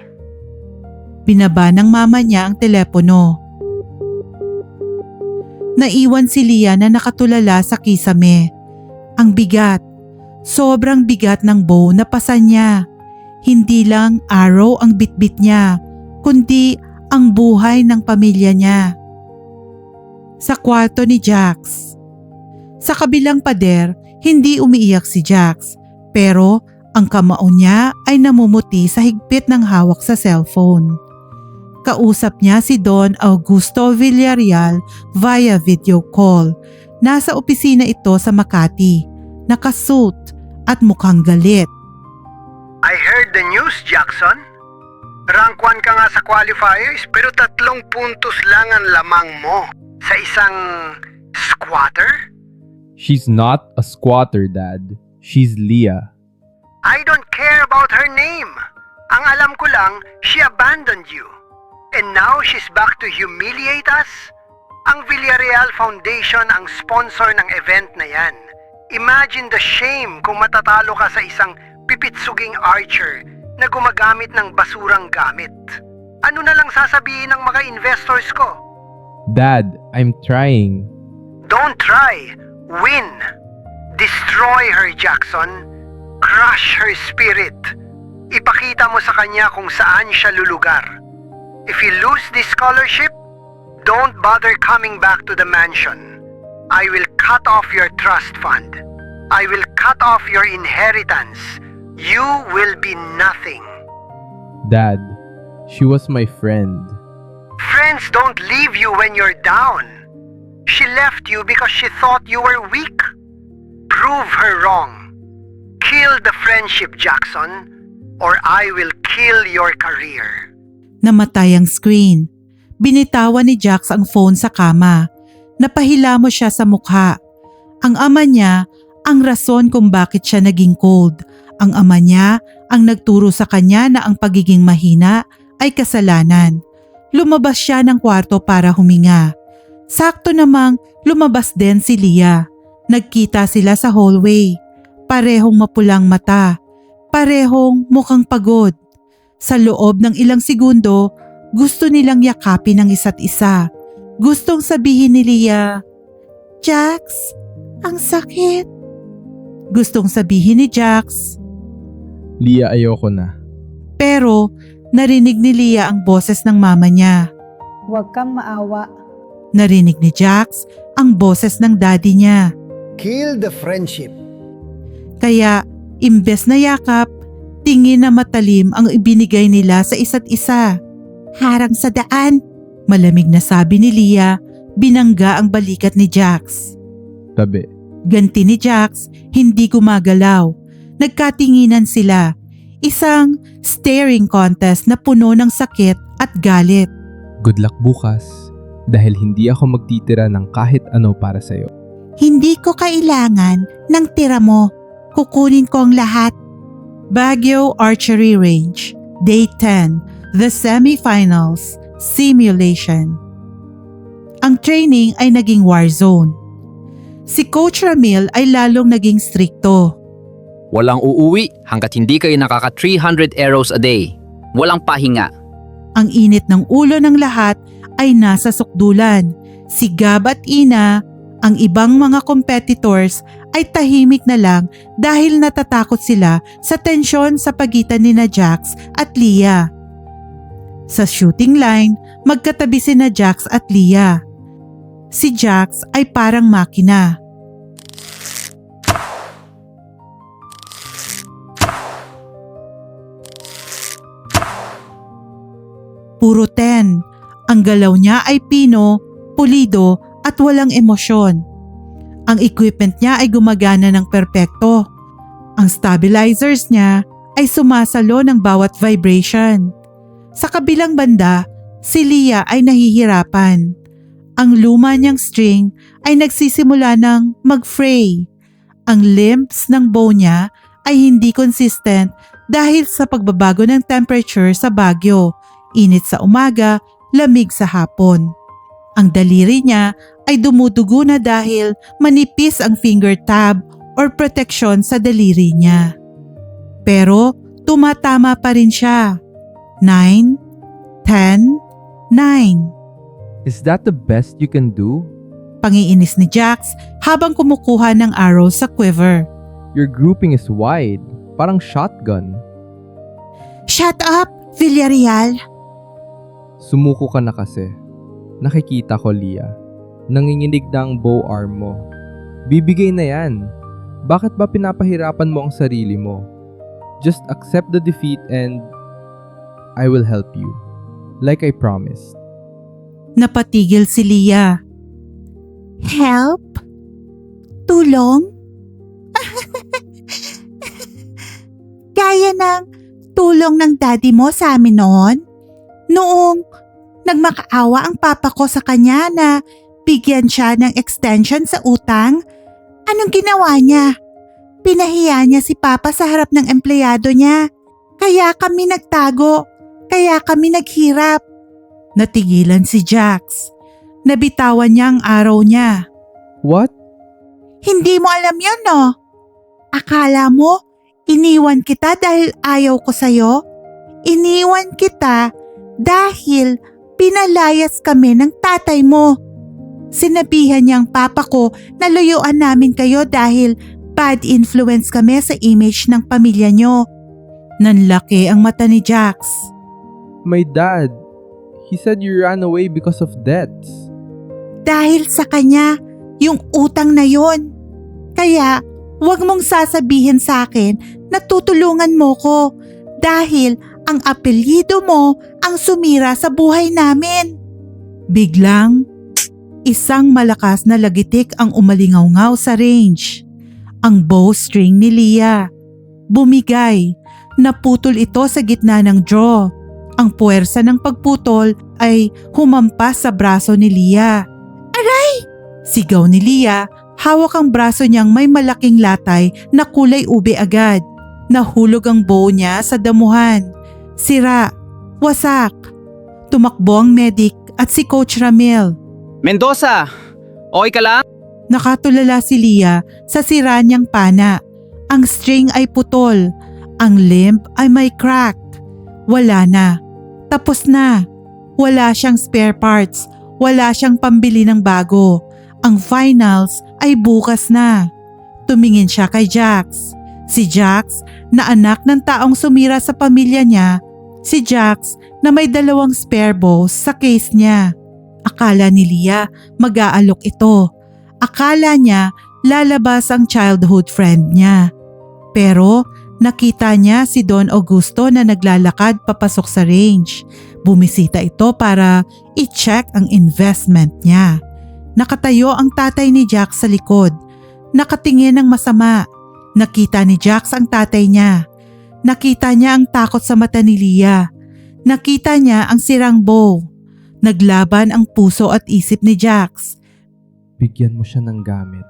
Binaba ng mama niya ang telepono. Naiwan si Lia na nakatulala sa kisame. Ang bigat. Sobrang bigat ng bow na pasan niya. Hindi lang arrow ang bitbit niya, kundi ang buhay ng pamilya niya. Sa kwarto ni Jax. Sa kabilang pader, hindi umiiyak si Jax, pero ang kamao niya ay namumuti sa higpit ng hawak sa cellphone. Kausap niya si Don Augusto Villarreal via video call. Nasa opisina ito sa Makati, nakasuit at mukhang galit. I heard the news, Jackson. Rank 1 ka nga sa qualifiers pero 3 puntos lang ang lamang mo sa isang squatter? She's not a squatter, Dad. She's Leah. I don't care about her name. Ang alam ko lang, she abandoned you. And now she's back to humiliate us? Ang Villarreal Foundation ang sponsor ng event na yan. Imagine the shame kung matatalo ka sa isang pipitsuging archer na gumagamit ng basurang gamit. Ano na lang sasabihin ng mga investors ko? Dad, I'm trying. Don't try. Win. Destroy her, Jackson. Crush her spirit. Ipakita mo sa kanya kung saan siya lulugar. If you lose this scholarship, don't bother coming back to the mansion. I will cut off your trust fund. I will cut off your inheritance. You will be nothing. Dad, she was my friend. Friends don't leave you when you're down. She left you because she thought you were weak. Prove her wrong. Kill the friendship, Jackson, or I will kill your career. Namatay ang screen. Binitawan ni Jax ang phone sa kama. Napahilamo siya sa mukha. Ang ama niya ang rason kung bakit siya naging cold. Ang ama niya ang nagturo sa kanya na ang pagiging mahina ay kasalanan. Lumabas siya ng kwarto para huminga. Sakto namang lumabas din si Leah. Nagkita sila sa hallway. Parehong mapulang mata. Parehong mukhang pagod. Sa loob ng ilang segundo, gusto nilang yakapin ang isa't isa. Gustong sabihin ni Leah, "Jax, ang sakit." Gustong sabihin ni Jax, Leah, ayoko na. pero narinig ni Leah ang boses ng mama niya. Huwag kang maawa. Narinig ni Jax ang boses ng daddy niya. Kill the friendship. Kaya imbes na yakap, tingin na matalim ang ibinigay nila sa isa't isa. "Harang sa daan," malamig na sabi ni Leah, binangga ang balikat ni Jax. Tabi. Ganti ni Jax, hindi gumagalaw. Nagkatinginan sila. Isang staring contest na puno ng sakit at galit. Good luck bukas. Dahil hindi ako magtitira ng kahit ano para sa'yo. Hindi ko kailangan ng tira mo. Kukunin ko ang lahat. Baguio Archery Range, Day 10, the semifinals, simulation. Ang training ay naging war zone. Si Coach Ramil ay lalong naging strikto. Walang uuwi hanggat hindi kayo nakaka 300 arrows a day. Walang pahinga. Ang init ng ulo ng lahat ay nasa sukdulan. Si Gab at Ina, ang ibang mga competitors ay tahimik na lang dahil natatakot sila sa tensyon sa pagitan ni na Jax at Leah. Sa shooting line, magkatabi sina Jax at Leah. Si Jax ay parang makina. Puro 10. Ang galaw niya ay pino, pulido at walang emosyon. Ang equipment niya ay gumagana ng perpekto. Ang stabilizers niya ay sumasalo ng bawat vibration. Sa kabilang banda, si Leah ay nahihirapan. Ang luma niyang string ay nagsisimula ng mag-fray. Ang limbs ng bow niya ay hindi consistent dahil sa pagbabago ng temperature sa Baguio, init sa umaga, lamig sa hapon. Ang daliri niya ay dumudugo na dahil manipis ang finger tab or proteksyon sa daliri niya. Pero tumatama pa rin siya. 9, 10, 9. Is that the best you can do? Pangiinis ni Jax habang kumukuha ng arrow sa quiver. Your grouping is wide, parang shotgun. Shut up, Villarreal. Sumuko ka na kasi. Nakikita ko, Leah. Nanginginig na ang bow arm mo. Bibigay na yan. Bakit ba pinapahirapan mo ang sarili mo? Just accept the defeat and I will help you. Like I promised. Napatigil si Leah. Help? Tulong? Gaya ng tulong ng daddy mo sa amin noon? Noong nagmakaawa ang papa ko sa kanya na bigyan siya ng extension sa utang, anong ginawa niya? Pinahiya niya si papa sa harap ng empleyado niya. Kaya kami nagtago. Kaya kami naghirap. Natigilan si Jax. Nabitawan niya ang araw niya. What? Hindi mo alam yun, no? Akala mo, iniwan kita dahil ayaw ko sa'yo? Iniwan kita dahil pinalayas kami ng tatay mo. Sinabihan niyang papa ko na layuan namin kayo dahil bad influence kami sa image ng pamilya niyo. Nanlaki ang mata ni Jax. My dad. He said you ran away because of debts. Dahil sa kanya, yung utang na yon. Kaya, huwag mong sasabihin sa akin na tutulungan mo ko dahil ang apelyido mo ang sumira sa buhay namin. Biglang, isang malakas na lagitik ang umalingaw-ngaw sa range. Ang bowstring ni Leah. Bumigay. Naputol ito sa gitna ng draw. Ang puwersa ng pagputol ay humampas sa braso ni Leah. Aray! Sigaw ni Leah, hawak ang braso niyang may malaking latay na kulay ube agad. Nahulog ang bow niya sa damuhan. Sira. Wasak. Tumakbo ang medic at si Coach Ramil. Mendoza! Okay ka lang? Nakatulala si Leah sa sira niyang pana. Ang string ay putol. Ang limb ay may crack. Wala na. Tapos na. Wala siyang spare parts. Wala siyang pambili ng bago. Ang finals ay bukas na. Tumingin siya kay Jax. Si Jax na anak ng taong sumira sa pamilya niya. Si Jax na may 2 spare bows sa case niya. Akala ni Leah mag-aalok ito. Akala niya lalabas ang childhood friend niya. Pero nakita niya si Don Augusto na naglalakad papasok sa range. Bumisita ito para i-check ang investment niya. Nakatayo ang tatay ni Jax sa likod. Nakatingin ng masama. Nakita ni Jax ang tatay niya. Nakita niya ang takot sa mata ni Leah. Nakita niya ang sirang bow. Naglaban ang puso at isip ni Jax. Bigyan mo siya ng gamit.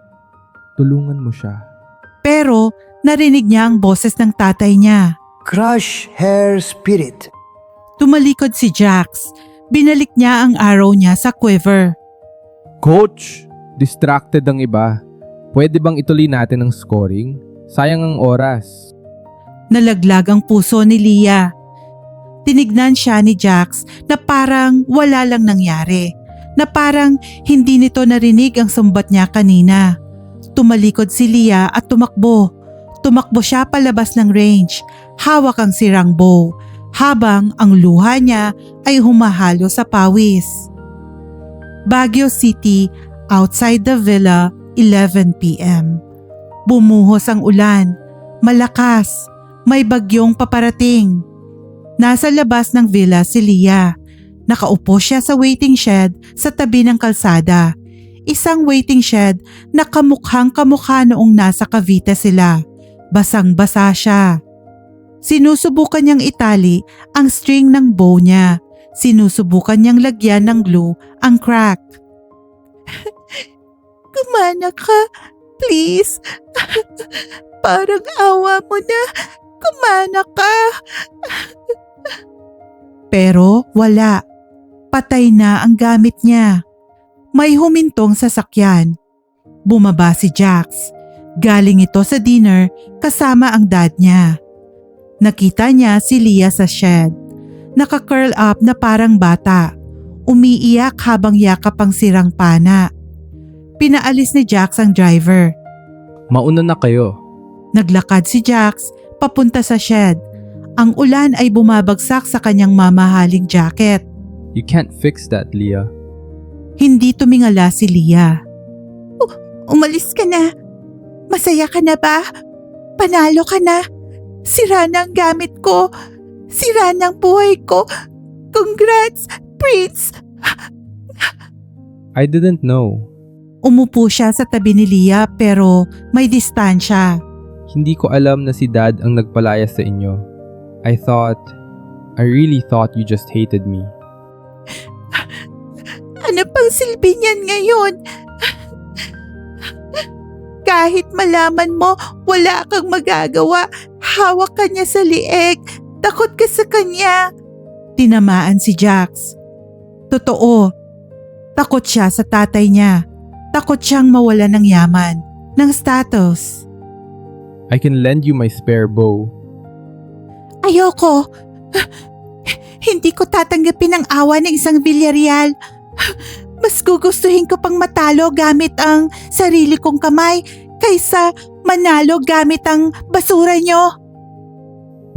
Tulungan mo siya. Pero narinig niya ang boses ng tatay niya. Crush her spirit. Tumalikod si Jax. Binalik niya ang arrow niya sa quiver. Coach, distracted ang iba. Pwede bang ituloy natin ang scoring? Sayang ang oras. Nalaglag ang puso ni Leah. Tinignan siya ni Jax na parang wala lang nangyari. Na parang hindi nito narinig ang sumbat niya kanina. Tumalikod si Leah at tumakbo. Tumakbo siya palabas ng range. Hawak ang sirang bow. Habang ang luha niya ay humahalo sa pawis. Baguio City, outside the villa, 11 p.m. Bumuhos ang ulan. Malakas. May bagyong paparating. Nasa labas ng villa si Leah. Nakaupo siya sa waiting shed sa tabi ng kalsada. Isang waiting shed na kamukhang-kamukha noong nasa Cavite sila. Basang-basa siya. Sinusubukan niyang itali ang string ng bow niya. Sinusubukan niyang lagyan ng glue ang crack. Kumana ka, please. Parang awa mo na. Kumana ka. Pero wala. Patay na ang gamit niya. may humintong sasakyan. Bumaba si Jax. Galing ito sa dinner kasama ang dad niya. Nakita niya si Leah sa shed. Naka-curl up na parang bata. Umiiyak habang yakap ang sirang pana. Pinaalis ni Jax ang driver. Mauna na kayo. Naglakad si Jax papunta sa shed. Ang ulan ay bumabagsak sa kanyang mamahaling jacket. You can't fix that, Leah. Hindi tumingala si Leah. Umalis ka na. Masaya ka na ba? Panalo ka na. Sira na ang gamit ko. Sira na ang buhay ko. Congrats, Prince! I didn't know. Umupo siya sa tabi ni Leah pero may distansya. Hindi ko alam na si Dad ang nagpalaya sa inyo. I really thought you just hated me. Ano pang silbi niyan ngayon? Kahit malaman mo, wala kang magagawa. Hawak ka niya sa lieg. Takot ka sa kanya. Tinamaan si Jax. Totoo. Takot siya sa tatay niya. Takot siyang mawala ng yaman, ng status. I can lend you my spare bow. Ayoko. Hindi ko tatanggapin ang awa ng isang Villarreal. Mas gugustuhin ko pang matalo gamit ang sarili kong kamay kaysa manalo gamit ang basura nyo.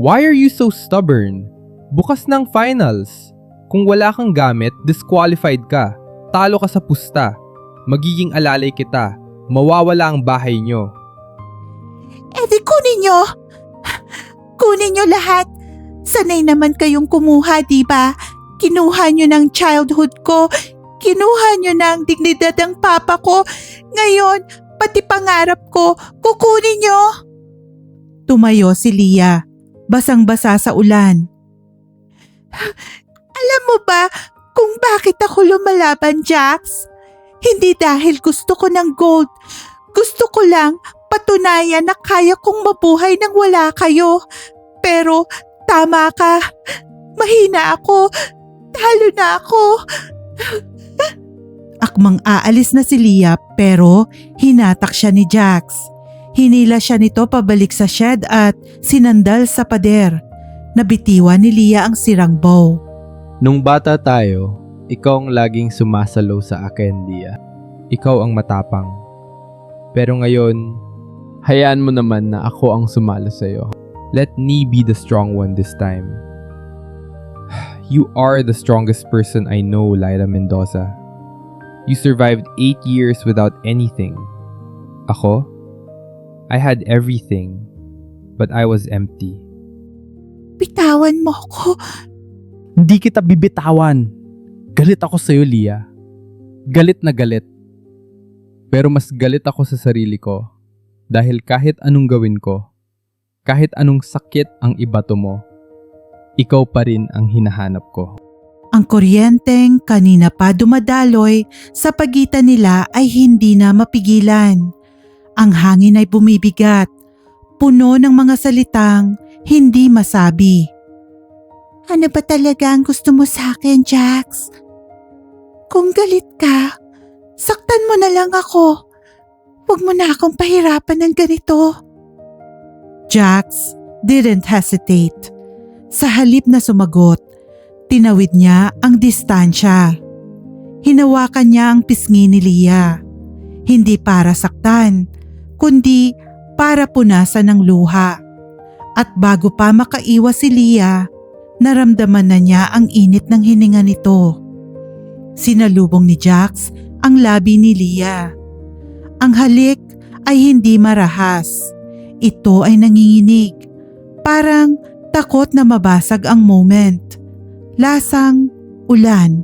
Why are you so stubborn? Bukas ng finals. Kung wala kang gamit, disqualified ka. Talo ka sa pusta. Magiging alalay kita. Mawawala ang bahay nyo. Di kunin nyo. Kunin nyo lahat. Sanay naman kayong kumuha, di ba? Kinuha nyo ng childhood ko. Kinuha nyo ng dignidad ng papa ko. Ngayon, pati pangarap ko, kukunin nyo. Tumayo si Leah, basang-basa sa ulan. Alam mo ba kung bakit ako lumalaban, Jax? Hindi dahil gusto ko ng gold. Gusto ko lang patunayan na kaya kong mabuhay nang wala kayo. Pero tama ka. Mahina ako. Talo na ako. Akmang aalis na si Leah pero hinatak siya ni Jax. Hinila siya nito pabalik sa shed at sinandal sa pader. Nabitiwan ni Leah ang sirang bow. Nung bata tayo, ikaw ang laging sumasalo sa akin, Leah. Ikaw ang matapang. Pero ngayon, hayaan mo naman na ako ang sumalo sa'yo. Let me be the strong one this time. You are the strongest person I know, Lyra Mendoza. You survived 8 years without anything. Ako? I had everything, but I was empty. Bitawan mo ko. Hindi kita bibitawan. Galit ako sa'yo, Leah. Galit na galit. Pero mas galit ako sa sarili ko dahil kahit anong gawin ko, kahit anong sakit ang ibato mo, ikaw pa rin ang hinahanap ko. Ang kuryenteng kanina pa dumadaloy sa pagitan nila ay hindi na mapigilan. Ang hangin ay bumibigat, puno ng mga salitang hindi masabi. Ano ba talaga ang gusto mo sa akin, Jax? Kung galit ka, saktan mo na lang ako. Huwag mo na akong pahirapan ng ganito. Jax didn't hesitate. Sa halip na sumagot, tinawid niya ang distansya. Hinawakan niya ang pisngi ni Leah. Hindi para saktan, kundi para punasan ng luha. At bago pa makaiwas si Leah, naramdaman na niya ang init ng hininga nito. Sinalubong ni Jax ang labi ni Leah. Ang halik ay hindi marahas. Ito ay nanginginig. Parang takot na mabasag ang moment. Lasang ulan.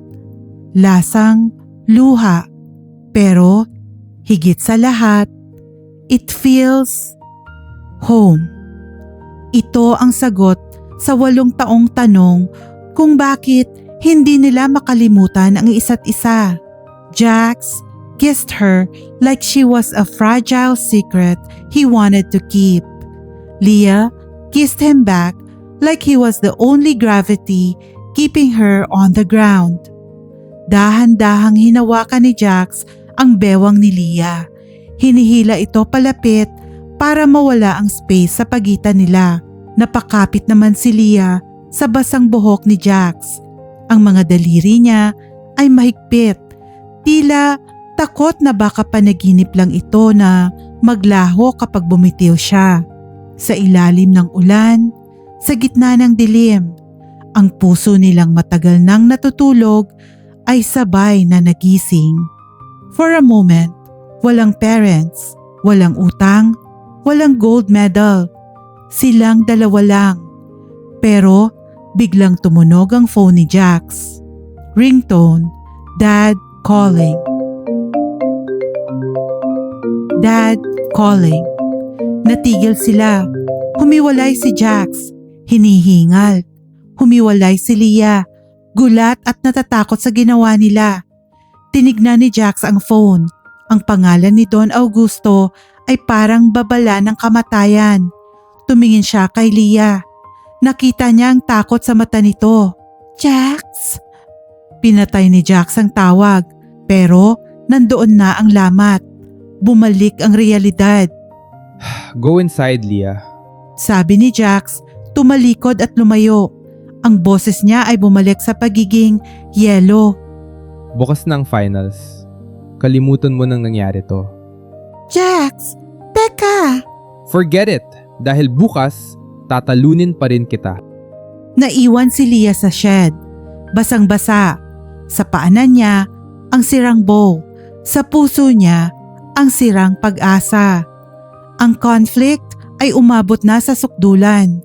Lasang luha. Pero higit sa lahat, it feels home. Ito ang sagot sa 8 taong tanong kung bakit hindi nila makalimutan ang isa't isa. Jax kissed her like she was a fragile secret he wanted to keep. Leah kissed him back like he was the only gravity keeping her on the ground. Dahan-dahang hinawakan ni Jax ang bewang ni Leah. Hinihila ito palapit para mawala ang space sa pagitan nila. Napakapit naman si Leah sa basang buhok ni Jax. Ang mga daliri niya ay mahigpit. Tila takot na baka panaginip lang ito na maglaho kapag bumitiw siya. Sa ilalim ng ulan, sa gitna ng dilim, ang puso nilang matagal nang natutulog ay sabay na nagising. For a moment, walang parents, walang utang, walang gold medal. Silang dalawa lang. Pero biglang tumunog ang phone ni Jax. Ringtone, Dad calling. Dad calling. Natigil sila. Humiwalay si Jax. Hinihingal. Humiwalay si Leah. Gulat at natatakot sa ginawa nila. Tinignan ni Jax ang phone. Ang pangalan ni Don Augusto ay parang babala ng kamatayan. Tumingin siya kay Leah. Nakita niya ang takot sa mata nito. Jax? Pinatay ni Jax ang tawag. Pero nandoon na ang lamat. Bumalik ang realidad. Go inside, Leah. Sabi ni Jax, tumalikod at lumayo. Ang boses niya ay bumalik sa pagiging yelo. Bukas ng finals. Kalimutan mo nang nangyari to. Jax, teka! Forget it! Dahil bukas, tatalunin pa rin kita. Naiwan si Leah sa shed. Basang-basa. Sa paanan niya, ang sirang bow. Sa puso niya, ang sirang pag-asa. Ang conflict ay umabot na sa sukdulan.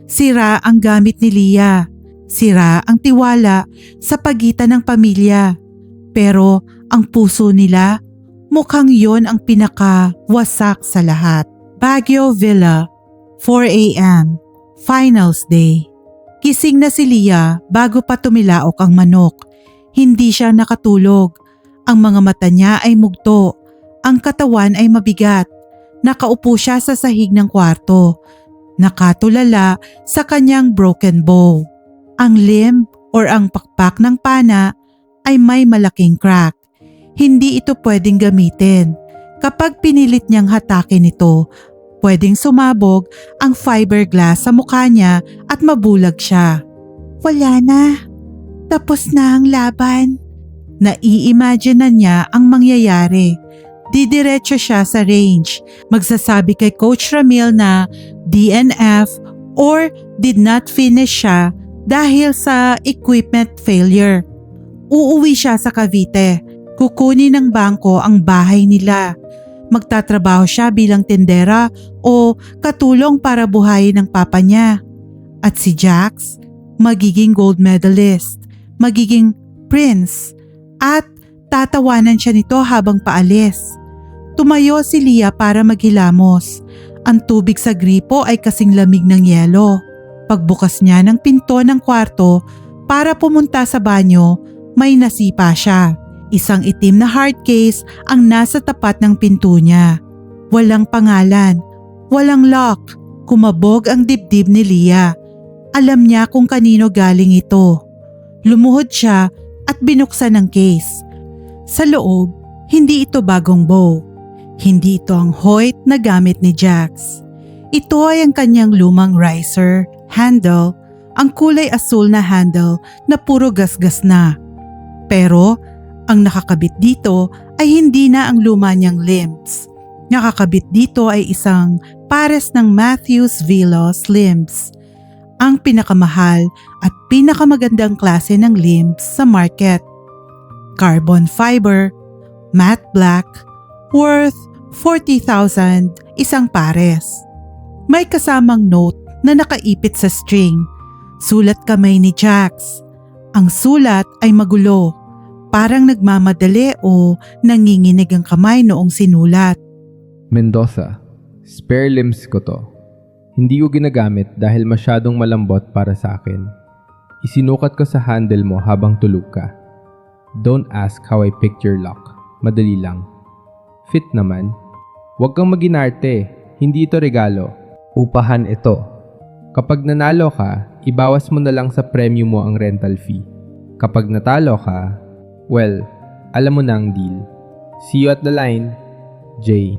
Sira ang gamit ni Leah. Sira ang tiwala sa pagitan ng pamilya. Pero ang puso nila, mukhang yon ang pinakawasak sa lahat. Baguio Villa, 4 a.m. Finals Day. Gising na si Leah bago pa tumilaok ang manok. Hindi siya nakatulog. Ang mga mata niya ay mugto. Ang katawan ay mabigat. Nakaupo siya sa sahig ng kwarto. Nakatulala sa kanyang broken bow. Ang limb or ang pakpak ng pana ay may malaking crack. Hindi ito pwedeng gamitin. Kapag pinilit niyang hatakin ito, pwedeng sumabog ang fiberglass sa mukha niya at mabulag siya. Wala na. Tapos na ang laban. Nai-imagine na niya ang mangyayari. Didiretso siya sa range. Magsasabi kay Coach Ramil na DNF or did not finish siya dahil sa equipment failure. Uuwi siya sa Cavite. Kukunin ng bangko ang bahay nila. Magtatrabaho siya bilang tindera o katulong para buhayin ng papa niya. At si Jax, magiging gold medalist, magiging prince, at tatawanan siya nito habang paalis. Tumayo si Leah para maghilamos. Ang tubig sa gripo ay kasing lamig ng yelo. Pagbukas niya ng pinto ng kwarto para pumunta sa banyo, may nasipa siya. Isang itim na hard case ang nasa tapat ng pinto niya. Walang pangalan, walang lock. Kumabog ang dibdib ni Leah. Alam niya kung kanino galing ito. Lumuhod siya at binuksan ang case. Sa loob, hindi ito bagong bow. Hindi ito ang Hoyt na gamit ni Jax. Ito ay ang kanyang lumang riser, handle, ang kulay asul na handle na puro gasgas na. Pero ang nakakabit dito ay hindi na ang luma niyang limbs. Nakakabit dito ay isang pares ng Matthews Velos limbs. Ang pinakamahal at pinakamagandang klase ng limbs sa market. Carbon fiber, matte black, worth 40,000 isang pares. May kasamang note na nakaipit sa string. Sulat kamay ni Jax. Ang sulat ay magulo. Parang nagmamadali o nanginginig ang kamay noong sinulat. Mendoza, spare limbs ko to. Hindi ko ginagamit dahil masyadong malambot para sa akin. Isinukat ko sa handle mo habang tulog ka. Don't ask how I picked your lock. Madali lang. Fit naman. Huwag kang maginarte. Hindi ito regalo. Upahan ito. Kapag nanalo ka, ibawas mo na lang sa premyo mo ang rental fee. Kapag natalo ka, Well, alam mo na ang deal. See you at the line, Jay.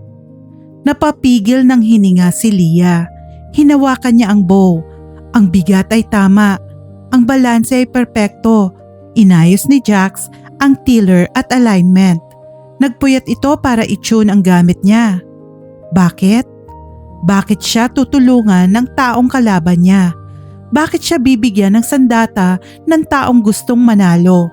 Napapigil ng hininga si Leah. Hinawakan niya ang bow. Ang bigat ay tama. Ang balanse ay perpekto. Inayos ni Jax ang tiller at alignment. Nagpuyat ito para i-tune ang gamit niya. Bakit? Bakit siya tutulungan ng taong kalaban niya? Bakit siya bibigyan ng sandata ng taong gustong manalo?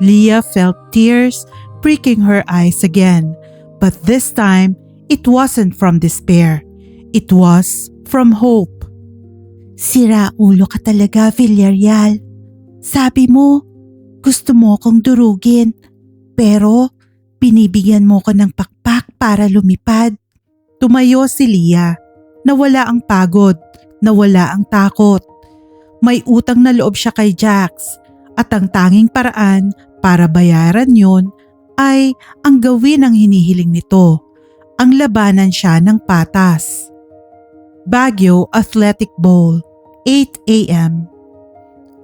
Leah felt tears pricking her eyes again. But this time, it wasn't from despair. It was from hope. Sira ulo ka talaga, Villarreal. Sabi mo, gusto mo kong durugin. Pero, binibigyan mo ko ng pakpak para lumipad. Tumayo si Leah. Nawala ang pagod. Nawala ang takot. May utang na loob siya kay Jax. At ang tanging paraan para bayaran yun ay ang gawin ang hinihiling nito. Ang labanan siya ng patas. Baguio Athletic Bowl, 8 a.m.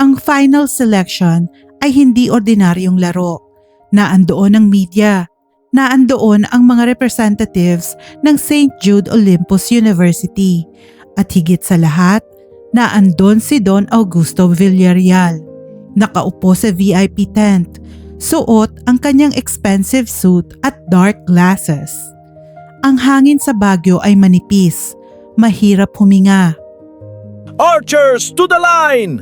Ang final selection ay hindi ordinaryong laro. Naandoon ang media. Naandoon ang mga representatives ng St. Jude Olympus University. At higit sa lahat, naandon si Don Augusto Villarreal. Nakaupo sa VIP tent. Suot ang kanyang expensive suit at dark glasses. Ang hangin sa Baguio ay manipis. Mahirap huminga. Archers to the line!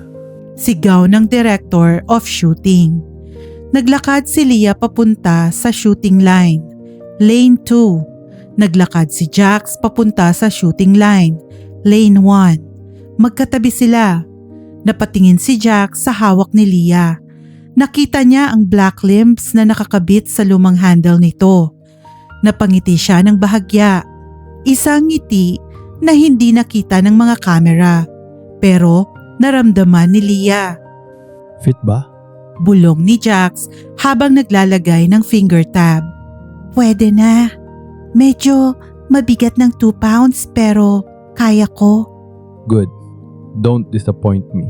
Sigaw ng director of shooting. Naglakad si Leah papunta sa shooting line, lane 2. Naglakad si Jax papunta sa shooting line, lane 1. Magkatabi sila. Napatingin si Jax sa hawak ni Leah. Nakita niya ang black limbs na nakakabit sa lumang handle nito. Napangiti siya ng bahagya. Isang ngiti na hindi nakita ng mga kamera. Pero naramdaman ni Leah. Fit ba? Bulong ni Jax habang naglalagay ng finger tab. Pwede na. Medyo mabigat ng 2 pounds pero kaya ko. Good. Don't disappoint me.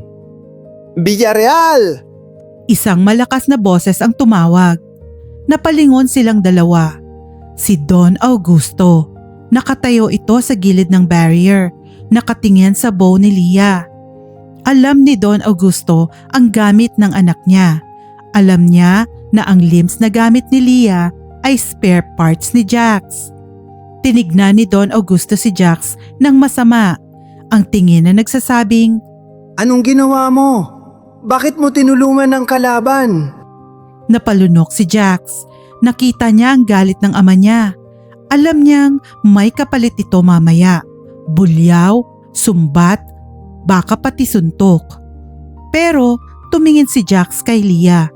Villarreal! Isang malakas na boses ang tumawag. Napalingon silang dalawa. Si Don Augusto. Nakatayo ito sa gilid ng barrier. Nakatingin sa bow ni Leah. Alam ni Don Augusto ang gamit ng anak niya. Alam niya na ang limbs na gamit ni Leah ay spare parts ni Jax. Tinignan ni Don Augusto si Jax ng masama. Ang tingin na nagsasabing, Anong ginawa mo? Bakit mo tinulungan ng kalaban? napalunok si Jax. Nakita niya ang galit ng ama niya. Alam niyang may kapalit ito mamaya. Bulyaw, sumbat, baka pati suntok. Pero tumingin si Jax kay Leah.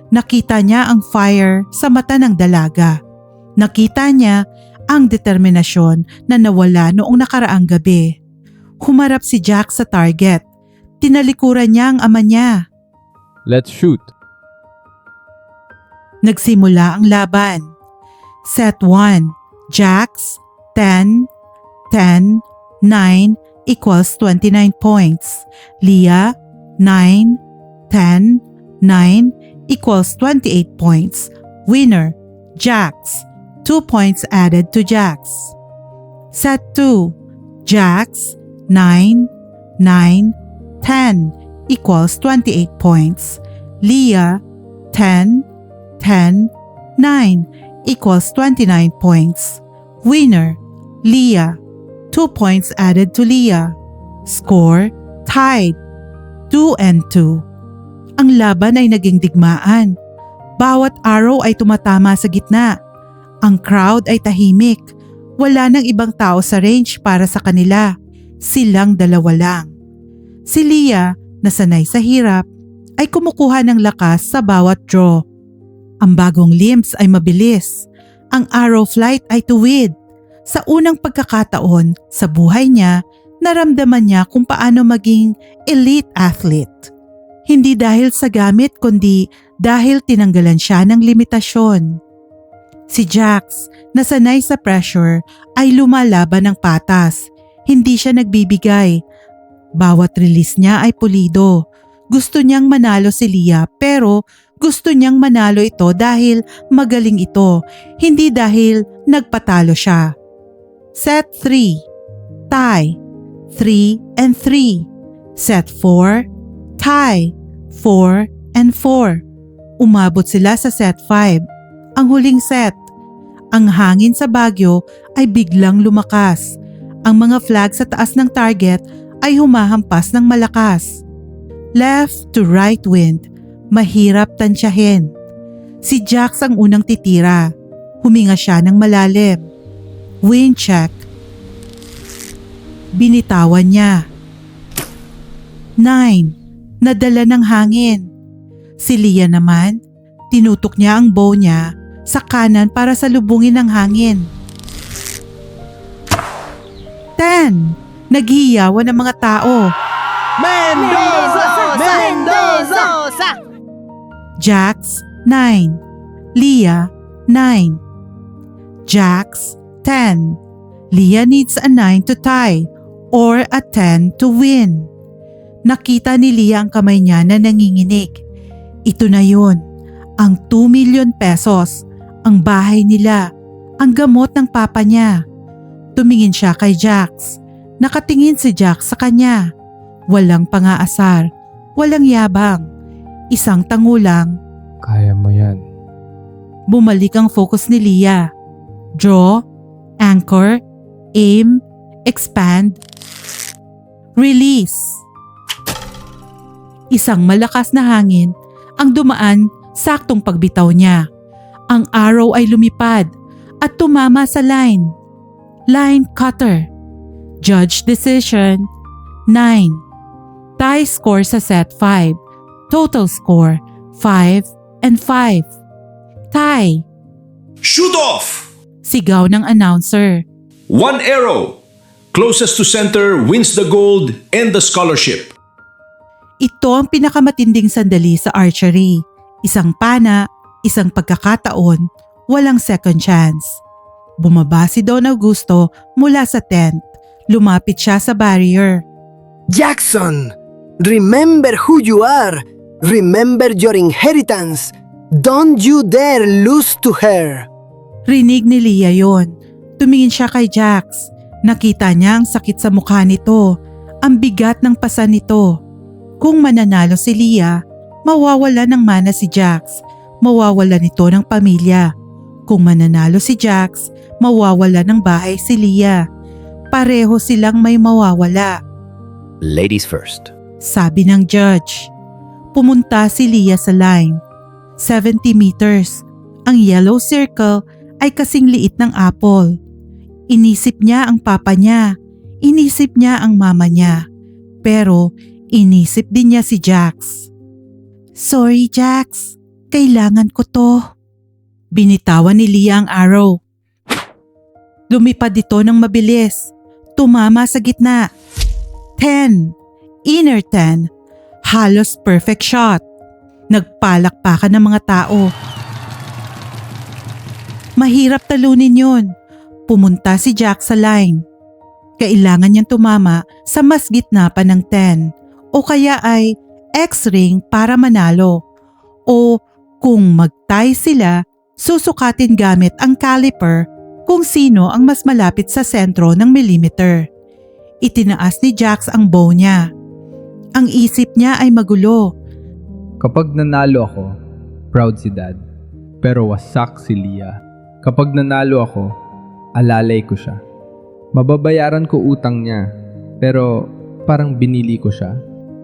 Nakita niya ang fire sa mata ng dalaga. Nakita niya ang determinasyon na nawala noong nakaraang gabi. Humarap si Jax sa target. Tinalikuran niya ang ama niya. Let's shoot. Nagsimula ang laban. Set 1. Jax, 10, 10, 9 equals 29 points. Leah, 9, 10, 9 equals 28 points. Winner, Jax. 2 points added to Jax. Set 2. Jax, 9, 9, 10 equals 28 points. Leah, 10, 10, 9 equals 29 points. Winner, Leah. 2 points added to Leah. Score, tied. 2-2. Ang laban ay naging digmaan. Bawat arrow ay tumatama sa gitna. Ang crowd ay tahimik. Wala nang ibang tao sa range para sa kanila. Silang dalawa lang. Si Leah, na sanay sa hirap, ay kumukuha ng lakas sa bawat draw. Ang bagong limbs ay mabilis. Ang arrow flight ay tuwid. Sa unang pagkakataon sa buhay niya, naramdaman niya kung paano maging elite athlete. Hindi dahil sa gamit kundi dahil tinanggalan siya ng limitasyon. Si Jax, na sanay sa pressure, ay lumalaban ng patas. Hindi siya nagbibigay. Bawat release niya ay pulido. Gusto niyang manalo si Leah pero Gusto niyang manalo ito dahil magaling ito, hindi dahil nagpatalo siya. Set 3. Tie. 3 and 3. Set 4. Tie. 4 and 4. Umabot sila sa set 5. Ang huling set. Ang hangin sa Baguio ay biglang lumakas. Ang mga flag sa taas ng target ay humahampas ng malakas. Left to right wind. Mahirap tansyahin. Si Jax ang unang titira. Huminga siya ng malalim. Wind check. Binitawan niya. 9. Nadala ng hangin. Si Leah naman, tinutok niya ang bow niya sa kanan para salubungin ng hangin. 10. Naghihiyawan ng mga tao. Mendoza! Mendoza! Jax, 9. Leah, 9. Jax, 10. Leah needs a 9 to tie or a 10 to win. Nakita ni Leah ang kamay niya na nanginginig. Ito na yun, ang 2 million pesos, ang bahay nila, ang gamot ng papa niya. Tumingin siya kay Jax. Nakatingin si Jax sa kanya. Walang pang-aasar, walang yabang. Isang tangulang. Kaya mo yan. Bumalik ang focus ni Leah. Draw, anchor, aim, expand, release. Isang malakas na hangin ang dumaan saktong pagbitaw niya. Ang arrow ay lumipad at tumama sa line. Line cutter. Judge decision, 9. Tie score sa set 5. Total score, 5 and 5. Tie. Shoot off! Sigaw ng announcer. 1 arrow. Closest to center wins the gold and the scholarship. Ito ang pinakamatinding sandali sa archery. Isang pana, isang pagkakataon, walang second chance. Bumaba si Don Augusto mula sa tent. Lumapit siya sa barrier. Jackson, remember who you are. Remember your inheritance. Don't you dare lose to her. Rinig ni Leah yon. Tumingin siya kay Jax. Nakita niya ang sakit sa mukha nito. Ang bigat ng pasa nito. Kung mananalo si Leah, mawawala ng mana si Jax. Mawawala nito ng pamilya. Kung mananalo si Jax, mawawala ng bahay si Leah. Pareho silang may mawawala. Ladies first. Sabi ng judge. Pumunta si Leah sa line. 70 meters. Ang yellow circle ay kasing liit ng apple. Inisip niya ang papa niya. Inisip niya ang mama niya. Pero inisip din niya si Jax. Sorry Jax, kailangan ko to. Binitawan ni Leah ang arrow. Lumipad ito ng mabilis. Tumama sa gitna. 10. Inner 10. Halos perfect shot. Nagpalakpakan ng mga tao. Mahirap talunin yun. Pumunta si Jax sa line. Kailangan niyang tumama sa mas gitna pa ng 10 o kaya ay X-ring para manalo. O kung mag-tie sila, susukatin gamit ang caliper kung sino ang mas malapit sa sentro ng millimeter. Itinaas ni Jax ang bow niya. Ang isip niya ay magulo. Kapag nanalo ako, proud si Dad. Pero wasak si Leah. Kapag nanalo ako, alalay ko siya. Mababayaran ko utang niya. Pero parang binili ko siya.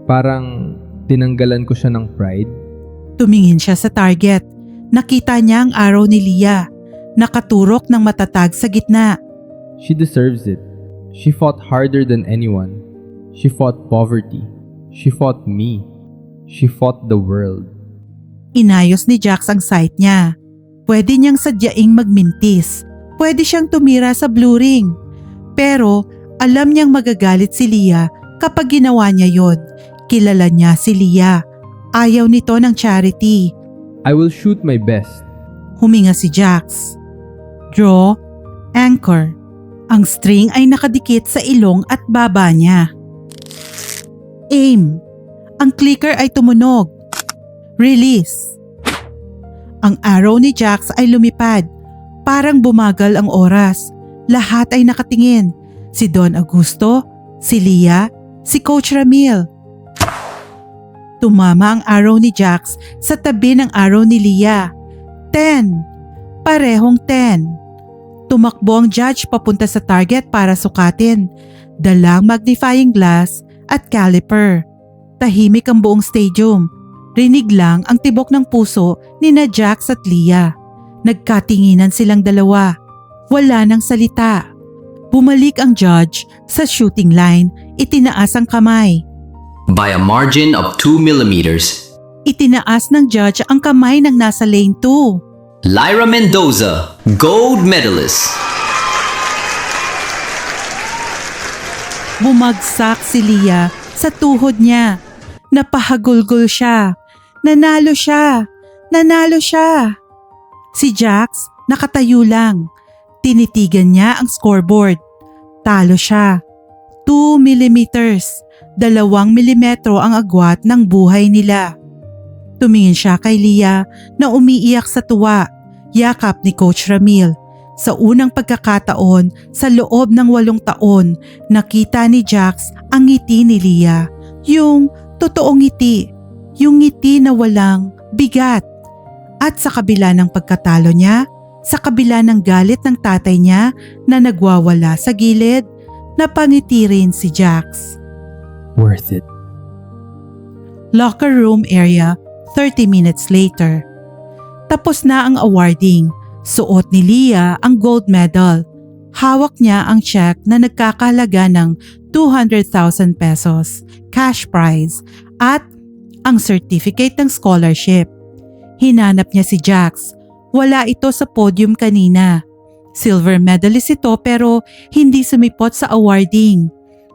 Parang tinanggalan ko siya ng pride. Tumingin siya sa target. Nakita niya ang arrow ni Leah. Nakaturok ng matatag sa gitna. She deserves it. She fought harder than anyone. She fought poverty. She fought me. She fought the world. Inayos ni Jax ang sight niya. Pwede niyang sadyaing magmintis. Pwede siyang tumira sa blue ring. Pero alam niyang magagalit si Leah kapag ginawa niya yon. Kilala niya si Leah. Ayaw nito ng charity. I will shoot my best. Huminga si Jax. Draw, anchor. Ang string ay nakadikit sa ilong at baba niya. Aim. Ang clicker ay tumunog. Release. Ang araw ni Jax ay lumipad. Parang bumagal ang oras. Lahat ay nakatingin. Si Don Augusto, si Leah, si Coach Ramil. Tumama ang araw ni Jax sa tabi ng araw ni Leah. 10. Parehong 10. Tumakbo ang judge papunta sa target para sukatin. Dalang magnifying glass at caliper. Tahimik ang buong stadium. Rinig lang ang tibok ng puso ni na Jax at Leah. Nagkatinginan silang dalawa. Wala nang salita. Bumalik ang judge sa shooting line. Itinaas ang kamay. By a margin of 2 millimeters, Itinaas ng judge ang kamay ng nasa lane 2. Lyra Mendoza, gold medalist. Bumagsak si Leah sa tuhod niya. Napahagulgol siya. Nanalo siya! Nanalo siya! Si Jax nakatayo lang. Tinitigan niya ang scoreboard. Talo siya. 2 millimeters. 2 milimetro ang agwat ng buhay nila. Tumingin siya kay Leah na umiiyak sa tuwa. Yakap ni Coach Ramil. Sa unang pagkakataon, sa loob ng 8 taon, nakita ni Jax ang ngiti ni Leah. Yung totoong ngiti. Yung ngiti na walang bigat. At sa kabila ng pagkatalo niya, sa kabila ng galit ng tatay niya na nagwawala sa gilid, napangiti rin si Jax. Worth it. Locker room area, 30 minutes later. Tapos na ang awarding. Suot ni Leah ang gold medal. Hawak niya ang check na nagkakahalaga ng 200,000 pesos, cash prize, at ang certificate ng scholarship. Hinanap niya si Jax. Wala ito sa podium kanina. Silver medalist ito pero hindi sumipot sa awarding.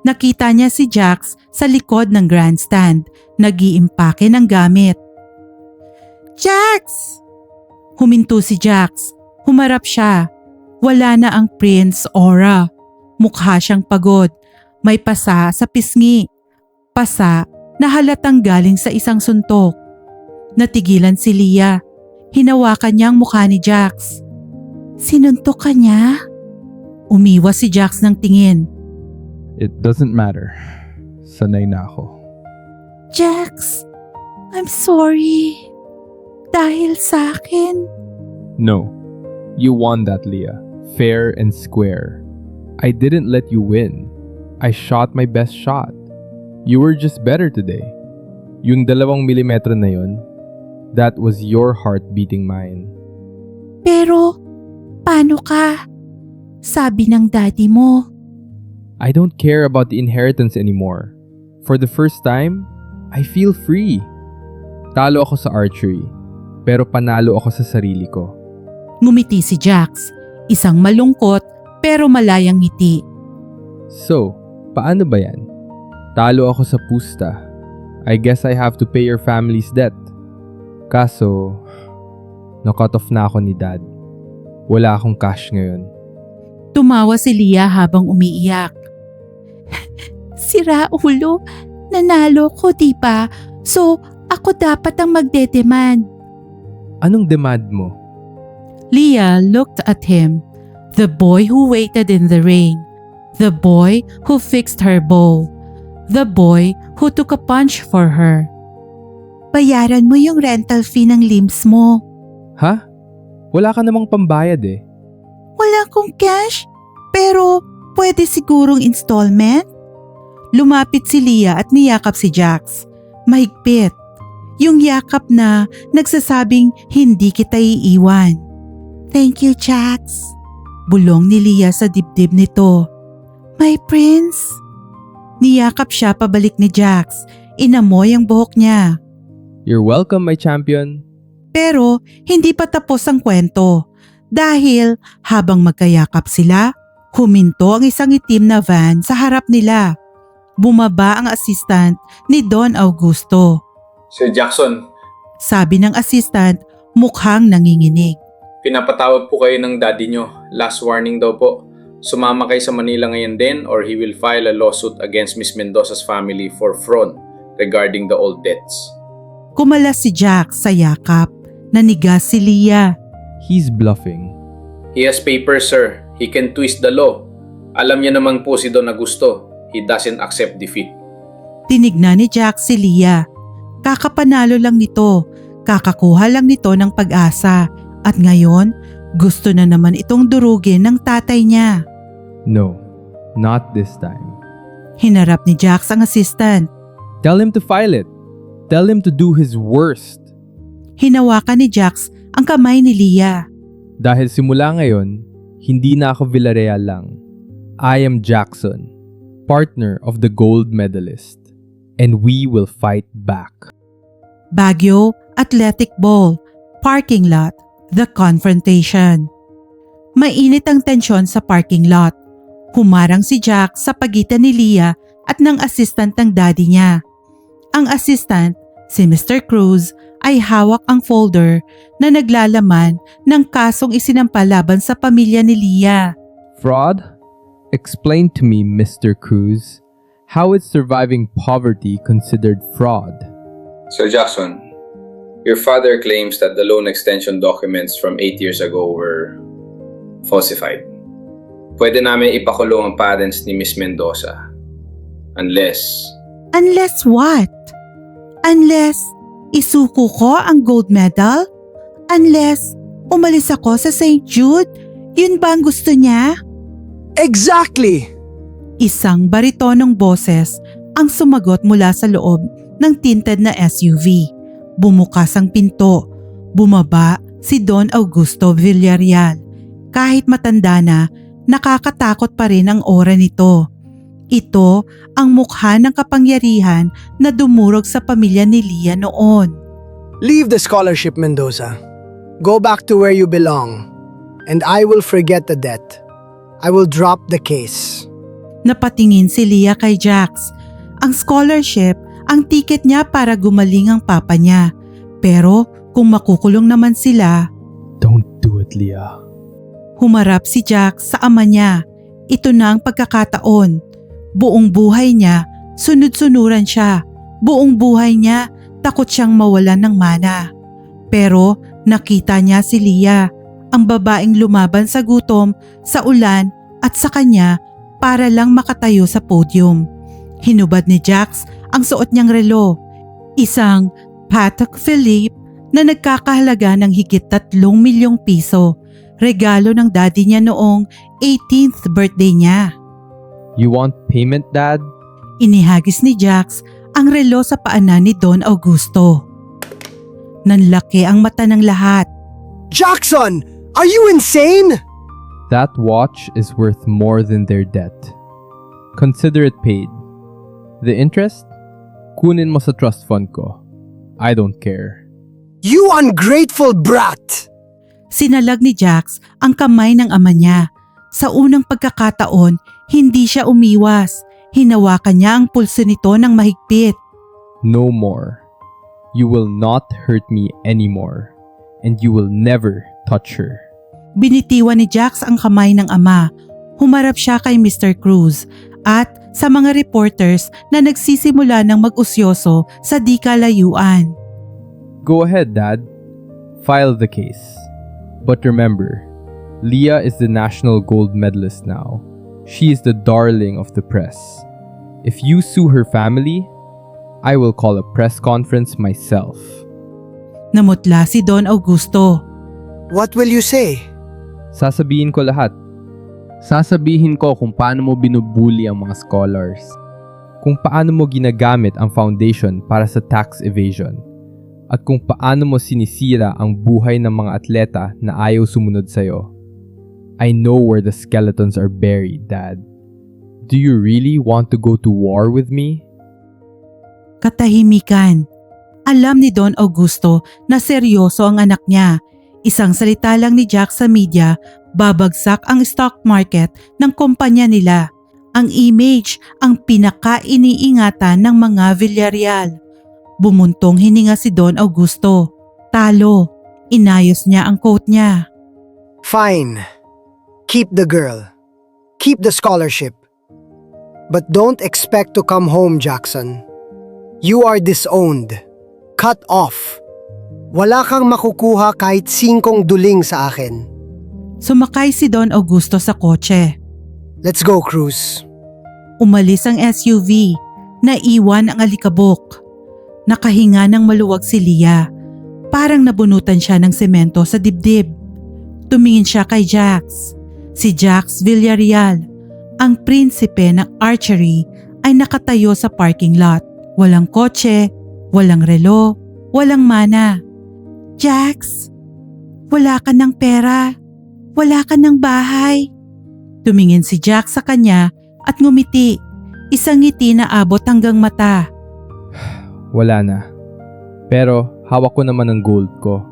Nakita niya si Jax sa likod ng grandstand, nag-iimpake ng gamit. Jax! Huminto si Jax. Humarap siya. Wala na ang Prince aura. Mukha siyang pagod. May pasa sa pisngi. Pasa na halatang galing sa isang suntok. Natigilan si Leah. Hinawakan niya ang mukha ni Jax. Sinuntok ka niya? Umiwas si Jax ng tingin. It doesn't matter. Sanay na ako. Jax, I'm sorry. Dahil sa akin. No. You won that, Leah. Fair and square. I didn't let you win. I shot my best shot. You were just better today. Yung 2 milimetro na yun, that was your heart beating mine. Pero, paano ka? Sabi ng daddy mo. I don't care about the inheritance anymore. For the first time, I feel free. Talo ako sa archery, pero panalo ako sa sarili ko. Ngumiti si Jax. Isang malungkot pero malayang ngiti. So, paano ba yan? Talo ako sa pusta. I guess I have to pay your family's debt. Kaso, na-cut off na ako ni Dad. Wala akong cash ngayon. Tumawa si Leah habang umiiyak. Sira ulo, nanalo ko diba? So, ako dapat ang magdedemand. Anong demand mo? Leah looked at him. The boy who waited in the rain. The boy who fixed her bow. The boy who took a punch for her. Bayaran mo yung rental fee ng limbs mo. Ha? Wala ka namang pambayad eh. Wala akong cash, pero pwede sigurong installment? Lumapit si Leah at niyakap si Jax. Mahigpit. Yung yakap na nagsasabing hindi kita iiwan. Thank you, Jax. Bulong ni Leah sa dibdib nito. My prince. Niyakap siya pabalik ni Jax. Inamoy ang buhok niya. You're welcome, my champion. Pero hindi pa tapos ang kwento. Dahil habang magkayakap sila, huminto ang isang itim na van sa harap nila. Bumaba ang assistant ni Don Augusto. Sir Jackson, Sabi ng assistant, mukhang nanginginig. pinapatawag po kayo ng daddy nyo. Last warning daw po. Sumama kayo sa Manila ngayon din or he will file a lawsuit against Miss Mendoza's family for fraud regarding the old debts. Kumalas si Jax sa yakap. Nanigas si Leah. He's bluffing. He has papers, sir. He can twist the law. Alam niya naman po si Don Augusto. He doesn't accept defeat. Tinignan ni Jack si Leah. Kakapanalo lang nito. Kakakuha lang nito ng pag-asa. At ngayon, gusto na naman itong durugin ng tatay niya. No, not this time. Hinarap ni Jax ang assistant. Tell him to file it. Tell him to do his worst. Hinawakan ni Jax ang kamay ni Leah. Dahil simula ngayon, hindi na ako Villarreal lang. I am Jackson, partner of the gold medalist. And we will fight back. Baguio Athletic Ball, parking lot, the confrontation. Mainit ang tensyon sa parking lot. Humarang si Jack sa pagitan ni Leah at ng assistant ng daddy niya. Ang assistant, si Mr. Cruz, ay hawak ang folder na naglalaman ng kasong isinampa laban sa pamilya ni Leah. Fraud? Explain to me, Mr. Cruz, how is surviving poverty considered fraud? Sir Jackson, your father claims that the loan extension documents from 8 years ago were falsified. Pwede namin ipakulong ang parents ni Miss Mendoza. Unless What? Unless isuko ko ang gold medal? Unless umalis ako sa St. Jude? Yun ba ang gusto niya? Exactly! Isang baritonong boses ang sumagot mula sa loob ng tinted na SUV. Bumukas ang pinto. Bumaba si Don Augusto Villarreal. Kahit matanda na, nakakatakot pa rin ang aura nito. Ito ang mukha ng kapangyarihan na dumurog sa pamilya ni Leah noon. Leave the scholarship, Mendoza. Go back to where you belong. And I will forget the debt. I will drop the case. Napatingin si Leah kay Jax. Ang scholarship, ang ticket niya para gumaling ang papa niya. Pero kung makukulong naman sila, Don't do it, Leah. humarap si Jax sa ama niya. Ito na ang pagkakataon. Buong buhay niya, sunod-sunuran siya. Buong buhay niya, takot siyang mawalan ng mana. Pero nakita niya si Leah, ang babaeng lumaban sa gutom, sa ulan at sa kanya para lang makatayo sa podium. Hinubad ni Jax ang suot niyang relo. Isang Patek Philippe na nagkakahalaga ng higit 3 milyong piso. Regalo ng daddy niya noong 18th birthday niya. You want payment, Dad? Inihagis ni Jax ang relo sa paanan ni Don Augusto. Nanlaki ang mata ng lahat. Jackson! Are you insane? That watch is worth more than their debt. Consider it paid. The interest? Kunin mo sa trust fund ko. I don't care. You ungrateful brat! Sinalag ni Jax ang kamay ng ama niya. Sa unang pagkakataon, hindi siya umiwas. Hinawakan niya ang pulso nito ng mahigpit. No more. You will not hurt me anymore. And you will never touch her. Binitiwan ni Jax ang kamay ng ama. Humarap siya kay Mr. Cruz at sa mga reporters na nagsisimula ng mag-usyoso sa di kalayuan. Go ahead, Dad. File the case. But remember, Leah is the national gold medalist now. She is the darling of the press. If you sue her family, I will call a press conference myself. Namutla si Don Augusto. What will you say? Sasabihin ko lahat. Sasabihin ko kung paano mo binubuli ang mga scholars. Kung paano mo ginagamit ang foundation para sa tax evasion. At kung paano mo sinisira ang buhay ng mga atleta na ayaw sumunod sa'yo. I know where the skeletons are buried, Dad. Do you really want to go to war with me? Katahimikan. Alam ni Don Augusto na seryoso ang anak niya. Isang salita lang ni Jack sa media, babagsak ang stock market ng kumpanya nila. Ang image ang pinaka-iniingatan ng mga Villarreal. Bumuntong hininga si Don Augusto. Talo. Inayos niya ang coat niya. Fine. Keep the girl. Keep the scholarship. But don't expect to come home, Jackson. You are disowned. Cut off. Wala kang makukuha kahit 5 duling sa akin. Sumakay si Don Augusto sa kotse. Let's go, Cruz. Umalis ang SUV. Naiwan ang alikabok. Nakahinga ng maluwag si Leah. Parang nabunutan siya ng semento sa dibdib. Tumingin siya kay Jax. Si Jax Villarreal, ang prinsipe ng archery, ay nakatayo sa parking lot. Walang kotse, walang relo, walang mana. Jax, wala ka ng pera. Wala ka ng bahay. Tumingin si Jax sa kanya at ngumiti. Isang ngiti na abot hanggang mata. Wala na. Pero hawak ko naman ang gold ko.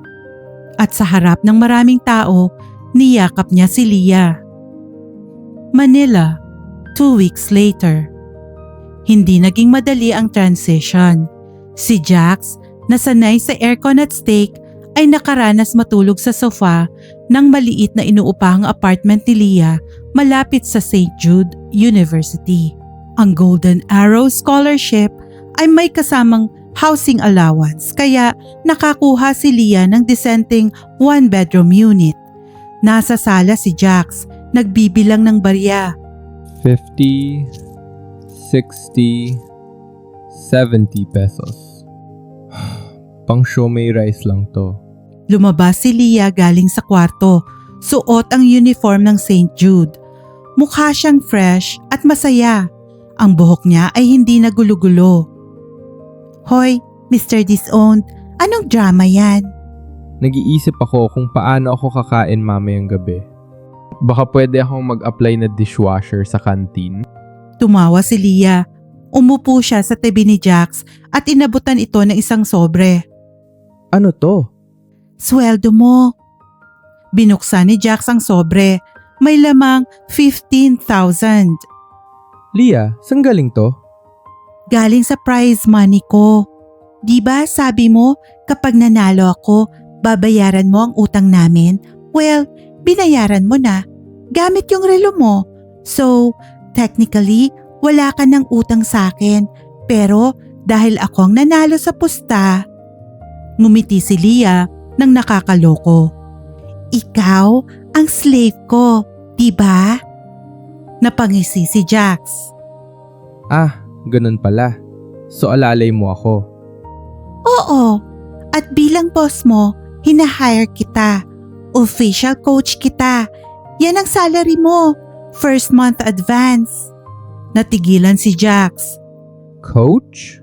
At sa harap ng maraming tao, niyakap niya si Leah. Manila, 2 weeks later. Hindi naging madali ang transition. Si Jax, na sanay sa aircon at steak, ay nakaranas matulog sa sofa ng maliit na inuupahang apartment ni Leah malapit sa St. Jude University. Ang Golden Arrow Scholarship ay may kasamang housing allowance kaya nakakuha si Leah ng dissenting 1-bedroom unit. Nasa sala si Jax, nagbibilang ng barya. 50, 60, 70 pesos. Pang siomai rice lang to. Lumabas si Leah galing sa kwarto, suot ang uniform ng St. Jude. Mukha siyang fresh at masaya. Ang buhok niya ay hindi nagulo-gulo. Hoy, Mr. Disowned, anong drama yan? Nag-iisip ako kung paano ako kakain mamayang gabi. Baka pwede akong mag-apply na dishwasher sa canteen. Tumawa si Leah. Umupo siya sa tabi ni Jax at inabutan ito ng isang sobre. Ano to? Sweldo mo. Binuksan ni Jax ang sobre. May lamang 15,000. Leah, saan galing to? Galing sa prize money ko. Diba sabi mo kapag nanalo ako, babayaran mo ang utang namin? Well, binayaran mo na. Gamit yung relo mo. So, technically, wala ka ng utang sa akin. Pero dahil ako ang nanalo sa pusta, ngumiti si Leah nang nakakaloko. Ikaw ang slave ko, diba? Napangisi si Jax. Ah, ganun pala. So alalay mo ako. Oo, at bilang boss mo, hinahire kita. Official coach kita. Yan ang salary mo. First month advance. Natigilan si Jax. Coach?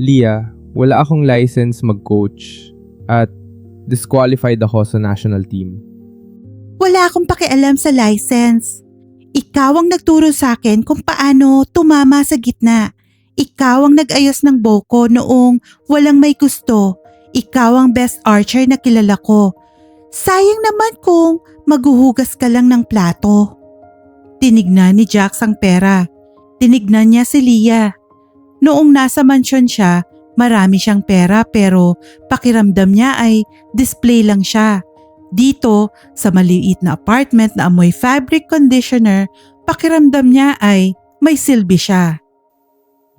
Leah, wala akong license mag-coach at disqualified ako sa national team. Wala akong pakialam sa license. Ikaw ang nagturo sa akin kung paano tumama sa gitna. Ikaw ang nag-ayos ng bow ko noong walang may gusto. Ikaw ang best archer na kilala ko. Sayang naman kung maghuhugas ka lang ng plato. Tinignan ni Jax ang pera. Tinignan niya si Leah. Noong nasa mansyon siya, marami siyang pera pero pakiramdam niya ay display lang siya. Dito, sa maliit na apartment na amoy fabric conditioner, pakiramdam niya ay may silbi siya.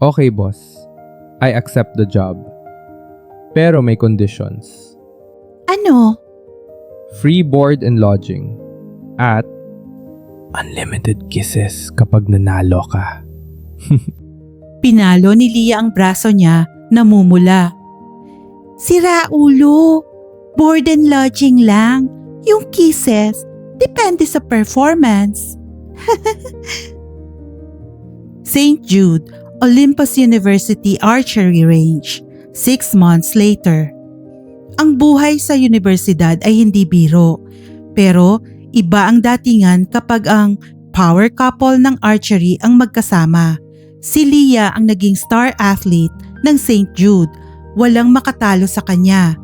Okay, boss. I accept the job. Pero may conditions. Ano? Free board and lodging. At unlimited kisses kapag nanalo ka. Pinalo ni Leah ang braso niya, namumula. Sira ulo. Board and lodging lang. Yung kisses, depende sa performance. St. Jude, Olympus University Archery Range, 6 months later. Ang buhay sa universidad ay hindi biro, pero iba ang datingan kapag ang power couple ng archery ang magkasama. Si Leah ang naging star athlete ng St. Jude, walang makatalo sa kanya.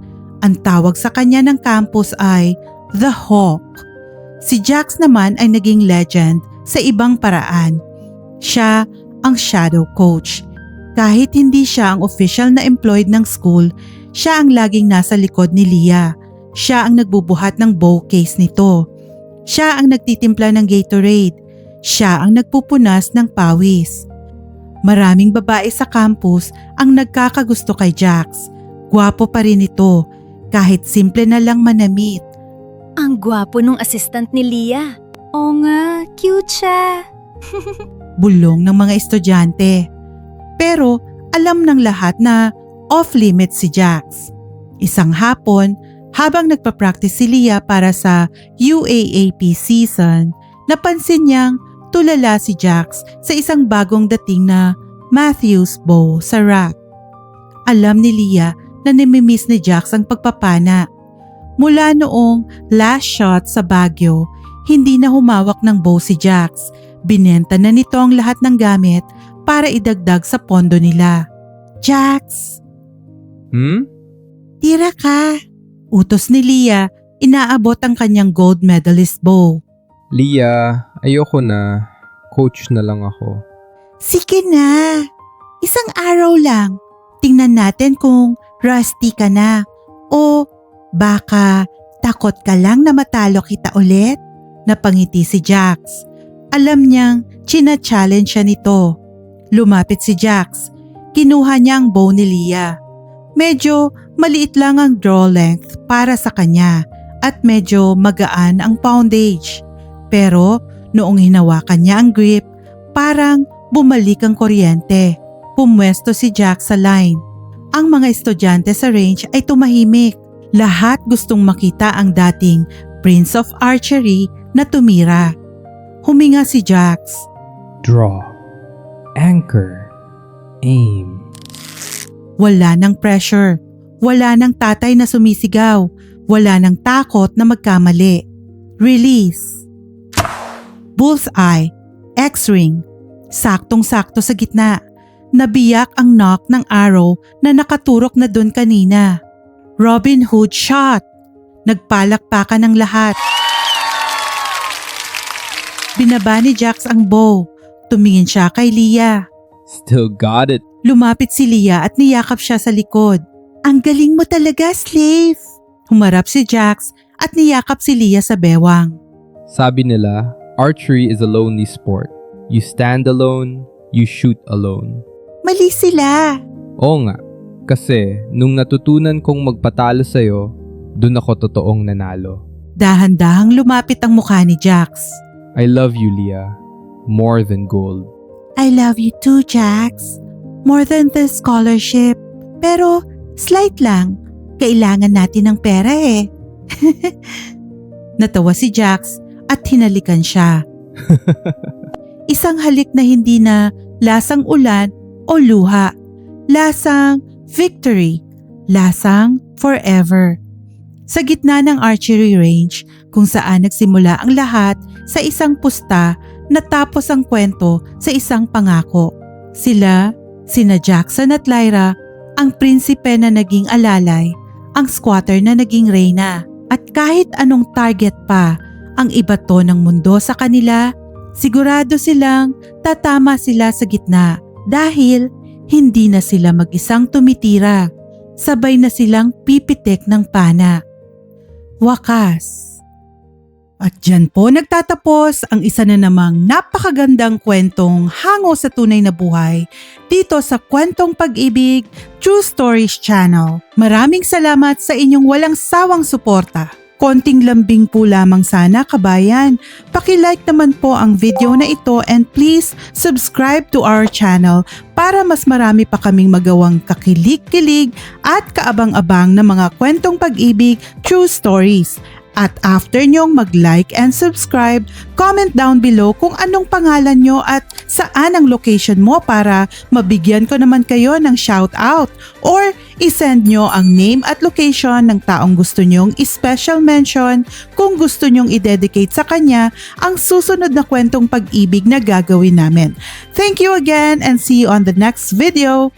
Ang tawag sa kanya ng campus ay The Hawk. Si Jax naman ay naging legend sa ibang paraan. Siya ang shadow coach. Kahit hindi siya ang official na employed ng school, siya ang laging nasa likod ni Leah. Siya ang nagbubuhat ng bow case nito. Siya ang nagtitimpla ng Gatorade. Siya ang nagpupunas ng pawis. Maraming babae sa campus ang nagkakagusto kay Jax. Gwapo pa rin ito. kahit simple na lang manamit. Ang gwapo nung assistant ni Leah. Oo nga, cute siya. Bulong ng mga estudyante. Pero alam ng lahat na off-limits si Jax. Isang hapon, habang nagpa-practice si Leah para sa UAAP season, napansin niyang tulala si Jax sa isang bagong dating na Matthews bow sa rack. Alam ni Leah na namimiss ni Jax ang pagpapana. Mula noong last shot sa Baguio, hindi na humawak ng bow si Jax. Binenta na nito ang lahat ng gamit para idagdag sa pondo nila. Jax! Tira ka! Utos ni Leah, inaabot ang kanyang gold medalist bow. Leah, ayoko na. Coach na lang ako. Sige na. Isang araw lang. Tingnan natin kung rusty ka na. O baka takot ka lang na matalo kita ulit? Napangiti si Jax. Alam niyang china-challenge siya nito. Lumapit si Jax. Kinuha niya ang bow ni Leah. Medyo maliit lang ang draw length para sa kanya at medyo magaan ang poundage. Pero noong hinawakan niya ang grip, parang bumalik ang kuryente. Pumwesto si Jax sa line. Ang mga estudyante sa range ay tumahimik. Lahat gustong makita ang dating Prince of Archery na tumira. Huminga si Jax. Draw. Anchor. Aim. Wala ng pressure. Wala ng tatay na sumisigaw. Wala ng takot na magkamali. Release. Bullseye. X-ring. Saktong-sakto sa gitna. Nabiyak ang knock ng arrow na nakaturok na doon kanina. Robin Hood shot. Nagpalakpakan ng lahat. Binaba ni Jax ang bow. Tumingin siya kay Leah. Still got it. Lumapit si Leah at niyakap siya sa likod. Ang galing mo talaga, slave! Humarap si Jax at niyakap si Leah sa bewang. Sabi nila, archery is a lonely sport. You stand alone, you shoot alone. Mali sila. Oo nga, kasi nung natutunan kong magpatalo sa'yo, dun ako totoong nanalo. Dahan-dahang lumapit ang mukha ni Jax. I love you, Leah. More than gold. I love you too, Jax. More than the scholarship. Pero slight lang. Kailangan natin ng pera eh. Natawa si Jax at hinalikan siya. Isang halik na hindi na lasang ulan o luha. Lasang victory. Lasang forever. Sa gitna ng archery range kung saan nagsimula ang lahat sa isang pusta, natapos ang kwento sa isang pangako. Sina Jackson at Lyra, ang prinsipe na naging alalay, ang squatter na naging reyna. At kahit anong target pa ang ibato ng mundo sa kanila, sigurado silang tatama sila sa gitna dahil hindi na sila mag-isang tumitira. Sabay na silang pipitik ng pana. Wakas. At dyan po nagtatapos ang isa na namang napakagandang kwentong hango sa tunay na buhay dito sa Kwentong Pag-ibig True Stories Channel. Maraming salamat sa inyong walang sawang suporta. Konting lambing po lamang sana, kabayan. Paki-like naman po ang video na ito and please subscribe to our channel para mas marami pa kaming magawang kakilig-kilig at kaabang-abang na mga kwentong pag-ibig, true stories. At after nyong mag-like and subscribe, comment down below kung anong pangalan nyo at saan ang location mo para mabigyan ko naman kayo ng shoutout. Or isend nyo ang name at location ng taong gusto nyong special mention kung gusto nyong i-dedicate sa kanya ang susunod na kwentong pag-ibig na gagawin namin. Thank you again and see you on the next video.